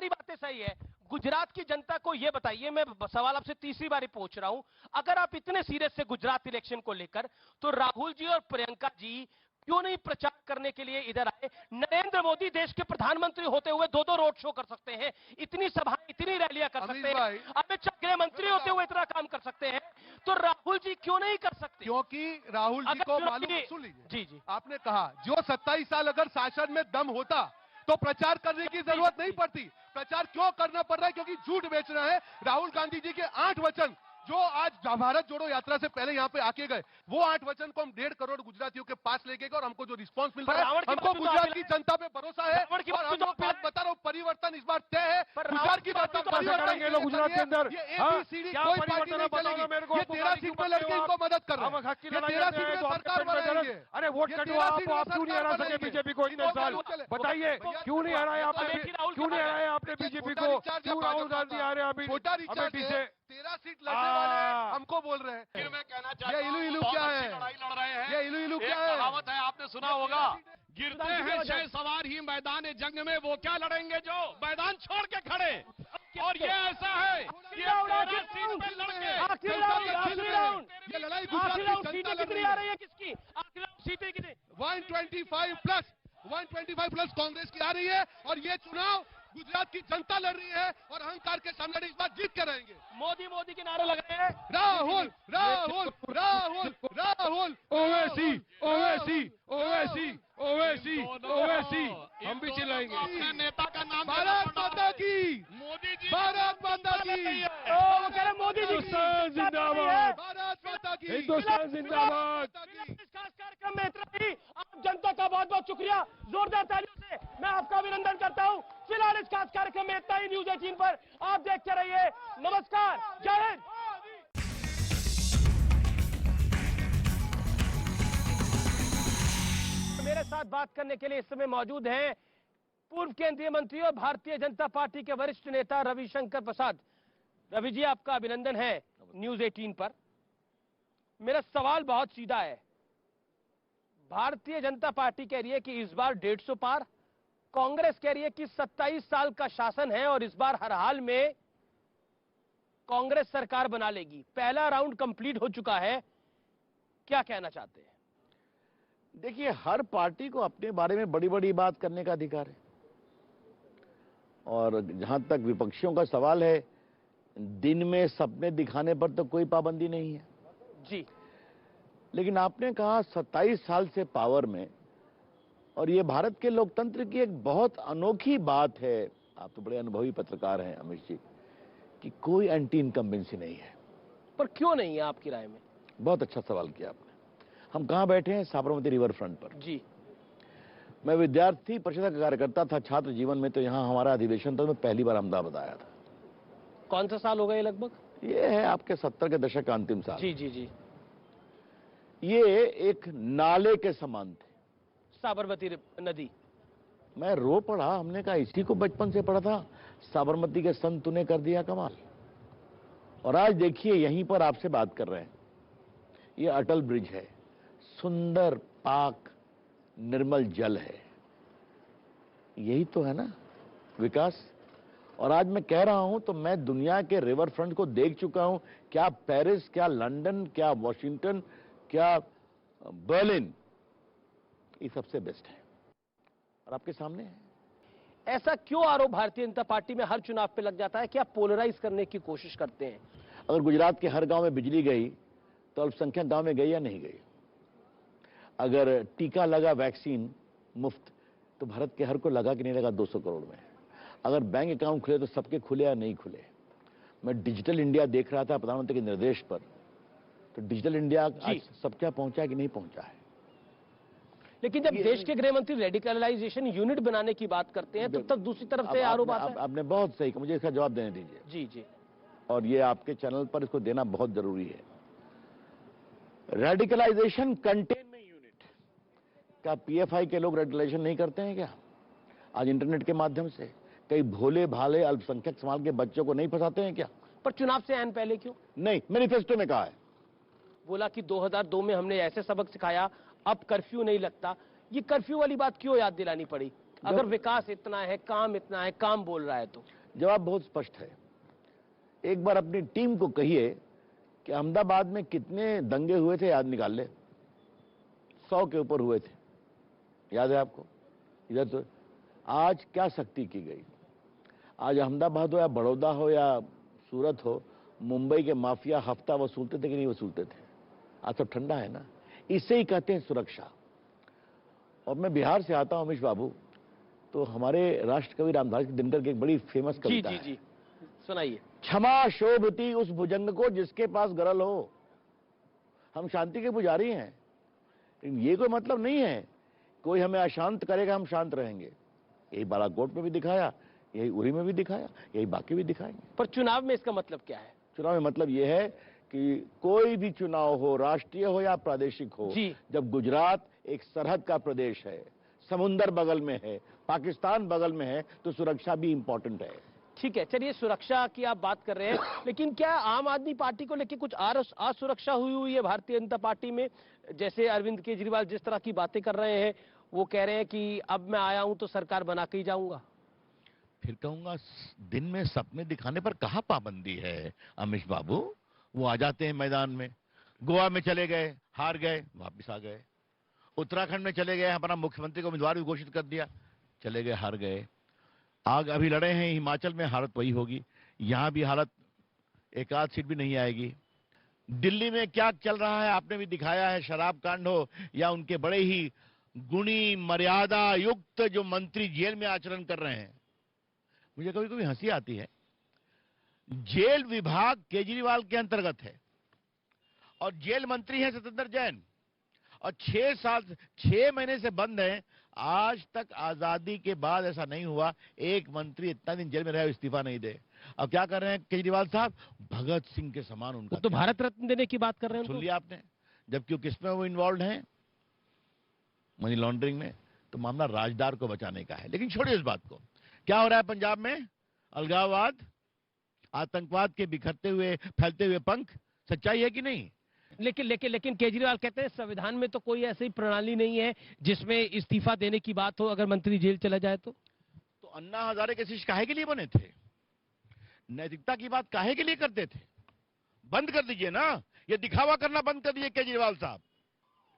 Speaker 5: बातें सही है। गुजरात की जनता को ये बताइए, मैं सवाल आपसे तीसरी बार पूछ रहा हूं, अगर आप इतने सीरियस से गुजरात इलेक्शन को लेकर, तो राहुल जी और प्रियंका जी क्यों नहीं प्रचार करने के लिए इधर आए? नरेंद्र मोदी देश के प्रधानमंत्री होते हुए 2-2 रोड शो कर सकते हैं, इतनी सभा, इतनी रैलियां कर सकते हैं, अमित शाह गृह मंत्री होते हुए इतना काम कर सकते हैं, तो राहुल जी क्यों नहीं कर सकते?
Speaker 7: क्योंकि राहुल जी को मालूम, सुन लीजिए, जी आपने कहा जो 27 साल अगर शासन में दम होता तो प्रचार करने की जरूरत नहीं पड़ती। प्रचार क्यों करना पड़ रहा है? क्योंकि झूठ बेच रहे हैं। राहुल गांधी जी के 8 वचन जो आज भारत जोड़ो यात्रा से पहले यहाँ पे आके गए, वो 8 वचन को हम 1.5 करोड़ गुजरातियों के पास लेके गए, और हमको जो रिस्पांस मिल रहा है, हमको गुजरात की जनता पे भरोसा है, और हम लोग बात बता रहा हूँ, परिवर्तन इस बार तय है। गुजरात की बात परिवर्तन
Speaker 8: गुजरात के अंदर
Speaker 7: ये ABCD कोई पार्टी नहीं चलेगी। ये 13 सीट में लड़के इनको मदद कर रहे हैं, ये 13 सीट में सरकार बनाएंगे।
Speaker 8: अरे वोट कटवा आप क्यों नहीं हरा सके बीजेपी को इतने साल? बताइए क्यों नहीं हराया आपने, क्यों नहीं हराया आपने बीजेपी को? क्यों राहुल गांधी आ रहे हैं अभी अमेठी से?
Speaker 7: 13 सीट लड़ने वाले हैं, हमको बोल रहे हैं।
Speaker 4: फिर मैं कहना चाहता
Speaker 7: ये इलू इलू क्या है?
Speaker 4: लड़ाई लड़ रहे हैं।
Speaker 7: ये इलू इलू क्या
Speaker 4: एक
Speaker 7: है?
Speaker 4: कहावत है, आपने सुना होगा, गिरते हैं शह सवार ही मैदान जंग में, वो क्या लड़ेंगे जो मैदान छोड़ के खड़े। और ये ऐसा है कि 13 सीट पे लड़के
Speaker 5: आखिरी राउंड,
Speaker 7: ये लड़ाई
Speaker 5: आखिरी राउंड,
Speaker 7: गुजरात
Speaker 5: सीटें कितनी आ रही है किसकी? आखिरी राउंड सीटें कितनी?
Speaker 7: 125 प्लस कांग्रेस की आ रही है, और ये चुनाव गुजरात की जनता लड़ रही है, और अहंकार के सामने इस बार जीत के रहेंगे।
Speaker 5: मोदी के नारे लग रहे हैं।
Speaker 7: राहुल राहुल राहुल राहुल
Speaker 8: ओवैसी ओवैसी ओवैसी ओवैसी ओवैसी, हम भी चिल्लाएंगे।
Speaker 4: अपने नेता का नाम
Speaker 7: भारत माता की,
Speaker 4: मोदी जी,
Speaker 7: भारत माता की,
Speaker 5: वो कह रहे मोदी जी
Speaker 8: हिंदुस्तान जिंदाबाद,
Speaker 7: भारत माता की,
Speaker 8: हिंदुस्तान जिंदाबाद।
Speaker 5: इस खास कार्यक्रम में इतना ही। आप जनता का बहुत बहुत शुक्रिया, जोरदार तालियों से मैं आपका अभिनंदन करता हूं। फिलहाल इस खास कार्यक्रम में इतना ही। न्यूज़ 18 पर आप देखते रहिए। नमस्कार, जय हिंद। मेरे साथ बात करने के लिए इस समय मौजूद हैं पूर्व केंद्रीय मंत्री और भारतीय जनता पार्टी के वरिष्ठ नेता रविशंकर प्रसाद। रवि जी, आपका अभिनंदन है न्यूज़ 18 पर। मेरा सवाल बहुत सीधा है। भारतीय जनता पार्टी कह रही है कि इस बार 150 पार, कांग्रेस कह रही है कि 27 साल का शासन है और इस बार हर हाल में कांग्रेस सरकार बना लेगी। पहला राउंड कंप्लीट हो चुका है, क्या कहना चाहते हैं?
Speaker 13: देखिए, हर पार्टी को अपने बारे में बड़ी बड़ी बात करने का अधिकार है, और जहां तक विपक्षियों का सवाल है, दिन में सपने दिखाने पर तो कोई पाबंदी नहीं है
Speaker 5: जी।
Speaker 13: लेकिन आपने कहा 27 साल से पावर में, और ये भारत के लोकतंत्र की एक बहुत अनोखी बात है, आप तो बड़े अनुभवी पत्रकार हैं अमित जी, कि कोई एंटी इनकम्बेंसी नहीं है।
Speaker 5: पर क्यों नहीं है आपकी राय में?
Speaker 13: बहुत अच्छा सवाल किया आपने। हम कहाँ बैठे हैं? साबरमती रिवर फ्रंट पर
Speaker 5: जी।
Speaker 13: मैं विद्यार्थी परिषद का कार्यकर्ता था छात्र जीवन में, तो यहाँ हमारा अधिवेशन था, मैं पहली बार अहमदाबाद आया था।
Speaker 5: कौन सा साल हो गया लगभग?
Speaker 13: ये है आपके 70 के दशक का अंतिम साल।
Speaker 5: जी जी जी।
Speaker 13: ये एक नाले के समान थे,
Speaker 5: साबरमती नदी।
Speaker 13: मैं रो पड़ा, हमने कहा इसी को बचपन से पढ़ा था, साबरमती के संत तूने कर दिया कमाल। और आज देखिए यहीं पर आपसे बात कर रहे हैं, ये अटल ब्रिज है, सुंदर पाक निर्मल जल है, यही तो है ना विकास। और आज मैं कह रहा हूं तो मैं दुनिया के रिवर फ्रंट को देख चुका हूं, क्या पेरिस, क्या लंदन, क्या वॉशिंगटन, क्या बर्लिन, ये सबसे बेस्ट है और आपके सामने है।
Speaker 5: ऐसा क्यों आरोप भारतीय जनता पार्टी में हर चुनाव पे लग जाता है कि आप पोलराइज करने की कोशिश करते हैं?
Speaker 13: अगर गुजरात के हर गांव में बिजली गई तो अल्पसंख्यक गांव में गई या नहीं गई? अगर टीका लगा वैक्सीन मुफ्त तो भारत के हर को लगा कि नहीं लगा 200 करोड़ में? अगर बैंक अकाउंट खुले तो सबके खुले या नहीं खुले? मैं डिजिटल इंडिया देख रहा था प्रधानमंत्री के निर्देश पर, तो डिजिटल इंडिया आज सब क्या पहुंचा कि नहीं पहुंचा है?
Speaker 5: लेकिन जब देश के गृह मंत्री रेडिकलाइजेशन यूनिट बनाने की बात करते हैं तो तब दूसरी तरफ से आरोप आता है।
Speaker 13: आपने बहुत सही कहा, मुझे इसका जवाब देने दीजिए।
Speaker 5: जी जी।
Speaker 13: और ये आपके चैनल पर इसको देना बहुत जरूरी है। रेडिकलाइजेशन कंटेनमेंट यूनिट का पीएफआई के लोग रेडिकलाइजेशन नहीं करते हैं क्या? आज इंटरनेट के माध्यम से कई भोले भाले अल्पसंख्यक समाज के बच्चों को नहीं फंसाते हैं क्या?
Speaker 5: पर चुनाव से आने पहले क्यों
Speaker 13: नहीं? मैनिफेस्टो में कहा है,
Speaker 5: बोला कि 2002 में हमने ऐसे सबक सिखाया, अब कर्फ्यू नहीं लगता। ये कर्फ्यू वाली बात क्यों याद दिलानी पड़ी? अगर विकास इतना है, काम इतना है, काम बोल रहा है तो?
Speaker 13: जवाब बहुत स्पष्ट है। एक बार अपनी टीम को कहिए कि अहमदाबाद में कितने दंगे हुए थे, याद निकाल ले। 100 के ऊपर हुए थे, याद है आपको? इधर तो आज क्या शक्ति की गई? आज अहमदाबाद हो या बड़ौदा हो या सूरत हो, मुंबई के माफिया हफ्ता वसूलते थे कि नहीं वसूलते थे? आज सब ठंडा है ना। इसे ही कहते हैं सुरक्षा। और मैं बिहार से आता हूं अमीश बाबू, तो हमारे राष्ट्र कवि रामधास दिनकर की एक बड़ी फेमस कविता है।
Speaker 5: जी सुनाइए।
Speaker 13: क्षमा शोभती उस भुजंग को जिसके पास गरल हो। हम शांति के पुजारी हैं, लेकिन ये कोई मतलब नहीं है कोई हमें अशांत करेगा हम शांत रहेंगे। यही बालाकोट में भी दिखाया, यही उरी में भी दिखाया, यही बाकी भी दिखाएंगे।
Speaker 5: पर चुनाव में इसका मतलब क्या है?
Speaker 13: चुनाव में मतलब यह है कि कोई भी चुनाव हो, राष्ट्रीय हो या प्रादेशिक हो, जब गुजरात एक सरहद का प्रदेश है, समुंदर बगल में है, पाकिस्तान बगल में है, तो सुरक्षा भी इंपॉर्टेंट है।
Speaker 5: ठीक है, चलिए सुरक्षा की आप बात कर रहे हैं, लेकिन क्या आम आदमी पार्टी को लेकर कुछ असुरक्षा हुई है भारतीय जनता पार्टी में? जैसे अरविंद केजरीवाल जिस तरह की बातें कर रहे हैं, वो कह रहे हैं कि अब मैं आया हूं तो सरकार बना के ही जाऊंगा।
Speaker 13: फिर कहूंगा दिन में सपने दिखाने पर कहां पाबंदी है अमीश बाबू? वो आ जाते हैं मैदान में। गोवा में चले गए, हार गए, वापिस आ गए। उत्तराखंड में चले गए, अपना मुख्यमंत्री को उम्मीदवार भी घोषित कर दिया, चले गए, हार गए। आग अभी लड़े हैं हिमाचल में, हालत वही होगी। यहां भी हालत, एक आध सीट भी नहीं आएगी। दिल्ली में क्या चल रहा है आपने भी दिखाया है, शराब कांड हो या उनके बड़े ही गुणी मर्यादा युक्त जो मंत्री जेल में आचरण कर रहे हैं। मुझे कभी कभी हंसी आती है। जेल विभाग केजरीवाल के अंतर्गत है और जेल मंत्री है सत्येंद्र जैन, और 6 महीने से बंद है। आज तक आजादी के बाद ऐसा नहीं हुआ एक मंत्री इतना दिन जेल में रहे इस्तीफा नहीं दे। अब क्या कर रहे हैं केजरीवाल साहब? भगत सिंह के समान उनका
Speaker 5: तो भारत रत्न देने की बात कर रहे हैं।
Speaker 13: सुन लिया आपने? जबकि किसमें वो इन्वॉल्व हैं? मनी लॉन्ड्रिंग में। तो मामला राजदार को बचाने का है। लेकिन छोड़िए इस बात को। क्या हो रहा है पंजाब में? अलगाववाद, आतंकवाद के बिखरते हुए फैलते हुए पंख, सच्चाई है कि नहीं?
Speaker 5: लेकिन केजरीवाल कहते हैं संविधान में तो कोई ऐसी प्रणाली नहीं है जिसमें इस्तीफा देने की बात हो अगर मंत्री जेल चला जाए तो
Speaker 13: अन्ना हजारे के शिष्य काहे के लिए बने थे? नैतिकता की बात काहे के लिए करते थे? बंद कर दीजिए ना, ये दिखावा करना बंद कर दीजिए केजरीवाल साहब।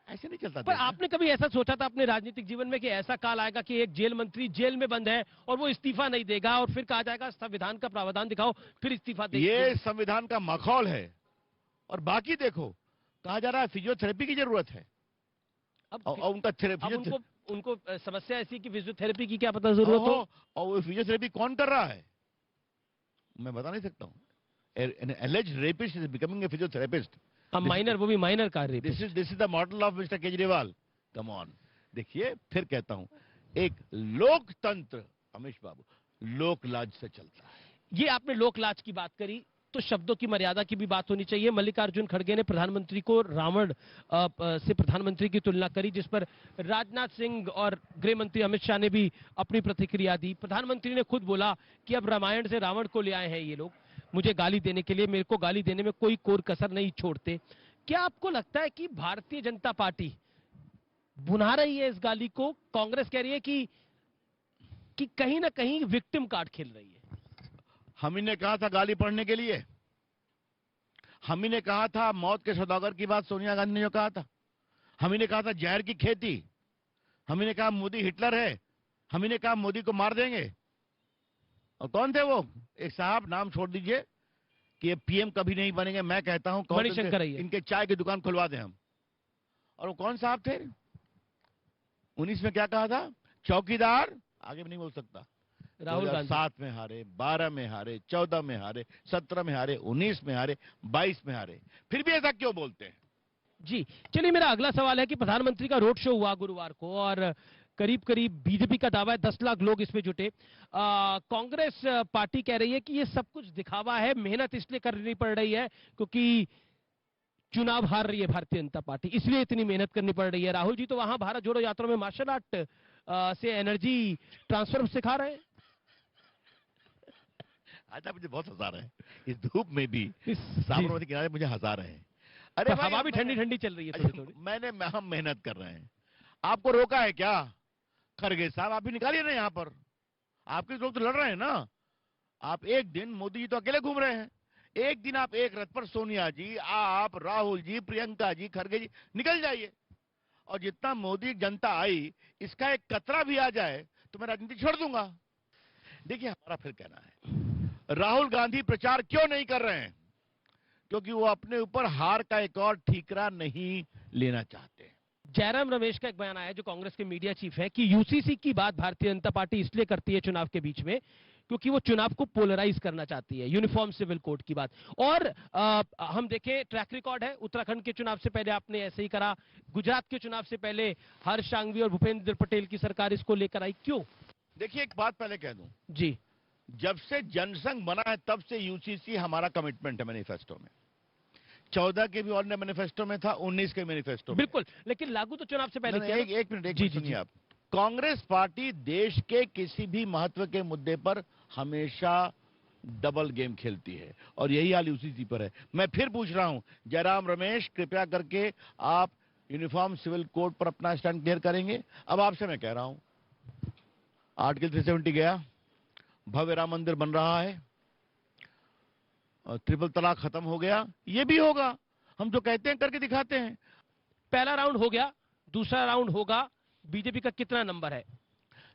Speaker 13: ऐसे नहीं चलता।
Speaker 5: पर आपने कभी ऐसा सोचा था अपने राजनीतिक जीवन में कि ऐसा काल आएगा कि एक जेल मंत्री जेल में बंद है और वो इस्तीफा नहीं देगा और फिर कहा जाएगा संविधान का प्रावधान दिखाओ फिर इस्तीफा देगा? ये
Speaker 13: संविधान का मखौल है। और बाकी देखो, कहा जा रहा है फिजियोथेरेपी की जरूरत है।
Speaker 5: अब
Speaker 13: उनका
Speaker 5: उनको समस्या ऐसी कि फिजियोथेरेपी की क्या पता जरूरत हो,
Speaker 13: और वो फिजियोथेरेपी कौन कर रहा है मैं बता नहीं सकता हूँ। एलिज्ड rapist is becoming a physiotherapist.
Speaker 5: Minor, वो भी माइनर का rape.
Speaker 13: This is the model of mister Kejriwal. Come on. देखिए फिर कहता हूं, एक लोकतंत्र अमीश बाबू लोक लाज से चलता है।
Speaker 5: ये आपने लोक लाज की बात करी, तो शब्दों की मर्यादा की भी बात होनी चाहिए। मल्लिकार्जुन खड़गे ने प्रधानमंत्री को रावण से प्रधानमंत्री की तुलना करी, जिस पर राजनाथ सिंह और गृह मंत्री अमित शाह ने भी अपनी प्रतिक्रिया दी। प्रधानमंत्री ने खुद बोला कि अब रामायण से रावण को ले आए हैं ये लोग मुझे गाली देने के लिए, मेरे को गाली देने में कोई कोर कसर नहीं छोड़ते। क्या आपको लगता है कि भारतीय जनता पार्टी बुना रही है इस गाली को? कांग्रेस कह रही है कि कहीं ना कहीं विक्टिम कार्ड खेल रही है।
Speaker 13: हम ही ने कहा था गाली पढ़ने के लिए, हम ही ने कहा था मौत के सौदागर की बात सोनिया गांधी ने जो कहा था, हम ही ने कहा था जहर की खेती, हम ही ने कहा मोदी हिटलर है, हम ही ने कहा मोदी को मार देंगे। और कौन थे वो? एक साहब, नाम छोड़ दीजिए, कि ये पीएम कभी नहीं बनेंगे। मैं कहता हूं
Speaker 5: मणिशंकर
Speaker 13: इनके चाय की दुकान खुलवा दें हम। और वो कौन साहब थे? 19 में क्या कहा था? चौकीदार, आगे भी नहीं बोल सकता।
Speaker 5: राहुल गांधी
Speaker 13: 7 में हारे, 12 में हारे, 14 में हारे, 17 में हारे, 19 में हारे, 22 में हारे, फिर भी ऐसा क्यों बोलते हैं?
Speaker 5: जी चलिए, मेरा अगला सवाल है कि प्रधानमंत्री का रोड शो हुआ गुरुवार को और करीब करीब बीजेपी का दावा है 10 लाख लोग इसमें जुटे। कांग्रेस पार्टी कह रही है कि ये सब कुछ दिखावा है, मेहनत इसलिए करनी पड़ रही है क्योंकि चुनाव हार रही है भारतीय जनता पार्टी, इसलिए इतनी मेहनत करनी पड़ रही है। राहुल जी तो वहां भारत जोड़ो यात्रा में मार्शल आर्ट से एनर्जी ट्रांसफर सिखा रहे हैं।
Speaker 13: आज आप मुझे बहुत हंसा रहे हैं, इस धूप में भी साबरमती किनारे मुझे हंसा रहे हैं। अरे
Speaker 5: हवा भी ठंडी ठंडी चल रही है थोड़ी थोड़ी।
Speaker 13: हम मेहनत कर रहे हैं, आपको रोका है क्या? खड़गे साहब, आप भी निकालिए ना यहाँ पर, आपके लोग तो लड़ रहे हैं ना। आप एक दिन, मोदी जी तो अकेले घूम रहे हैं, एक दिन आप एक रथ पर सोनिया जी, आप, राहुल जी, प्रियंका जी, खड़गे जी निकल जाइए। और जितना मोदी जनता आई, इसका एक कतरा भी आ जाए तो मैं राजनीति छोड़ दूंगा। देखिए, हमारा फिर कहना है, राहुल गांधी प्रचार क्यों नहीं कर रहे हैं? क्योंकि वो अपने ऊपर हार का एक और ठीकरा नहीं लेना चाहते।
Speaker 5: जयराम रमेश का एक बयान आया, जो कांग्रेस के मीडिया चीफ है, कि यूसीसी की बात भारतीय जनता पार्टी इसलिए करती है चुनाव के बीच में क्योंकि वो चुनाव को पोलराइज करना चाहती है, यूनिफॉर्म सिविल कोड की बात। और हम देखें, ट्रैक रिकॉर्ड है, उत्तराखंड के चुनाव से पहले आपने ऐसे ही करा, गुजरात के चुनाव से पहले हर्ष सांघवी और भूपेंद्र पटेल की सरकार इसको लेकर आई, क्यों?
Speaker 13: देखिए, एक बात पहले कह दूं
Speaker 5: जी,
Speaker 13: जब से जनसंघ बना है तब से यूसीसी हमारा कमिटमेंट है मैनिफेस्टो में। 14 के भी और मैनिफेस्टो में था, 19 के मैनिफेस्टो में।
Speaker 5: बिल्कुल, लेकिन लागू तो चुनाव से पहले किया।
Speaker 13: एक मिनट सुनिए आप। कांग्रेस पार्टी देश के किसी भी महत्व के मुद्दे पर हमेशा डबल गेम खेलती है और यही हाल यूसीसी पर है। मैं फिर पूछ रहा हूं, जयराम रमेश, कृपया करके आप यूनिफॉर्म सिविल कोड पर अपना स्टैंड क्लियर करेंगे? अब आपसे मैं कह रहा हूं, आर्टिकल 370 गया, भव्य राम मंदिर बन रहा है, ट्रिपल तलाक खत्म हो गया, ये भी होगा। हम जो कहते हैं करके दिखाते हैं।
Speaker 5: पहला राउंड हो गया, दूसरा राउंड होगा। बीजेपी का कितना नंबर है?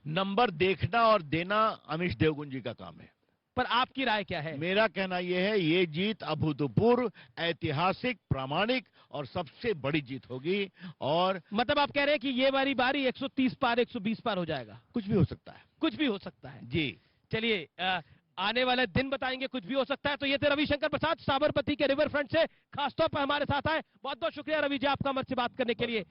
Speaker 13: नंबर देखना और देना अमीश देवगन जी का काम है।
Speaker 5: पर आपकी राय क्या है?
Speaker 13: मेरा कहना यह है, ये जीत अभूतपूर्व, ऐतिहासिक, प्रामाणिक और सबसे बड़ी जीत होगी। और
Speaker 5: मतलब आप कह रहे हैं कि ये बारी 130 पार, 120 पार हो जाएगा?
Speaker 13: कुछ भी हो सकता है,
Speaker 5: कुछ भी हो सकता है
Speaker 13: जी।
Speaker 5: चलिए, आने वाले दिन बताएंगे, कुछ भी हो सकता है। तो ये थे रविशंकर प्रसाद साबरमती के रिवर फ्रंट से, खासतौर पर हमारे साथ आए। बहुत बहुत शुक्रिया रवि जी आपका हमारे से बात करने के लिए।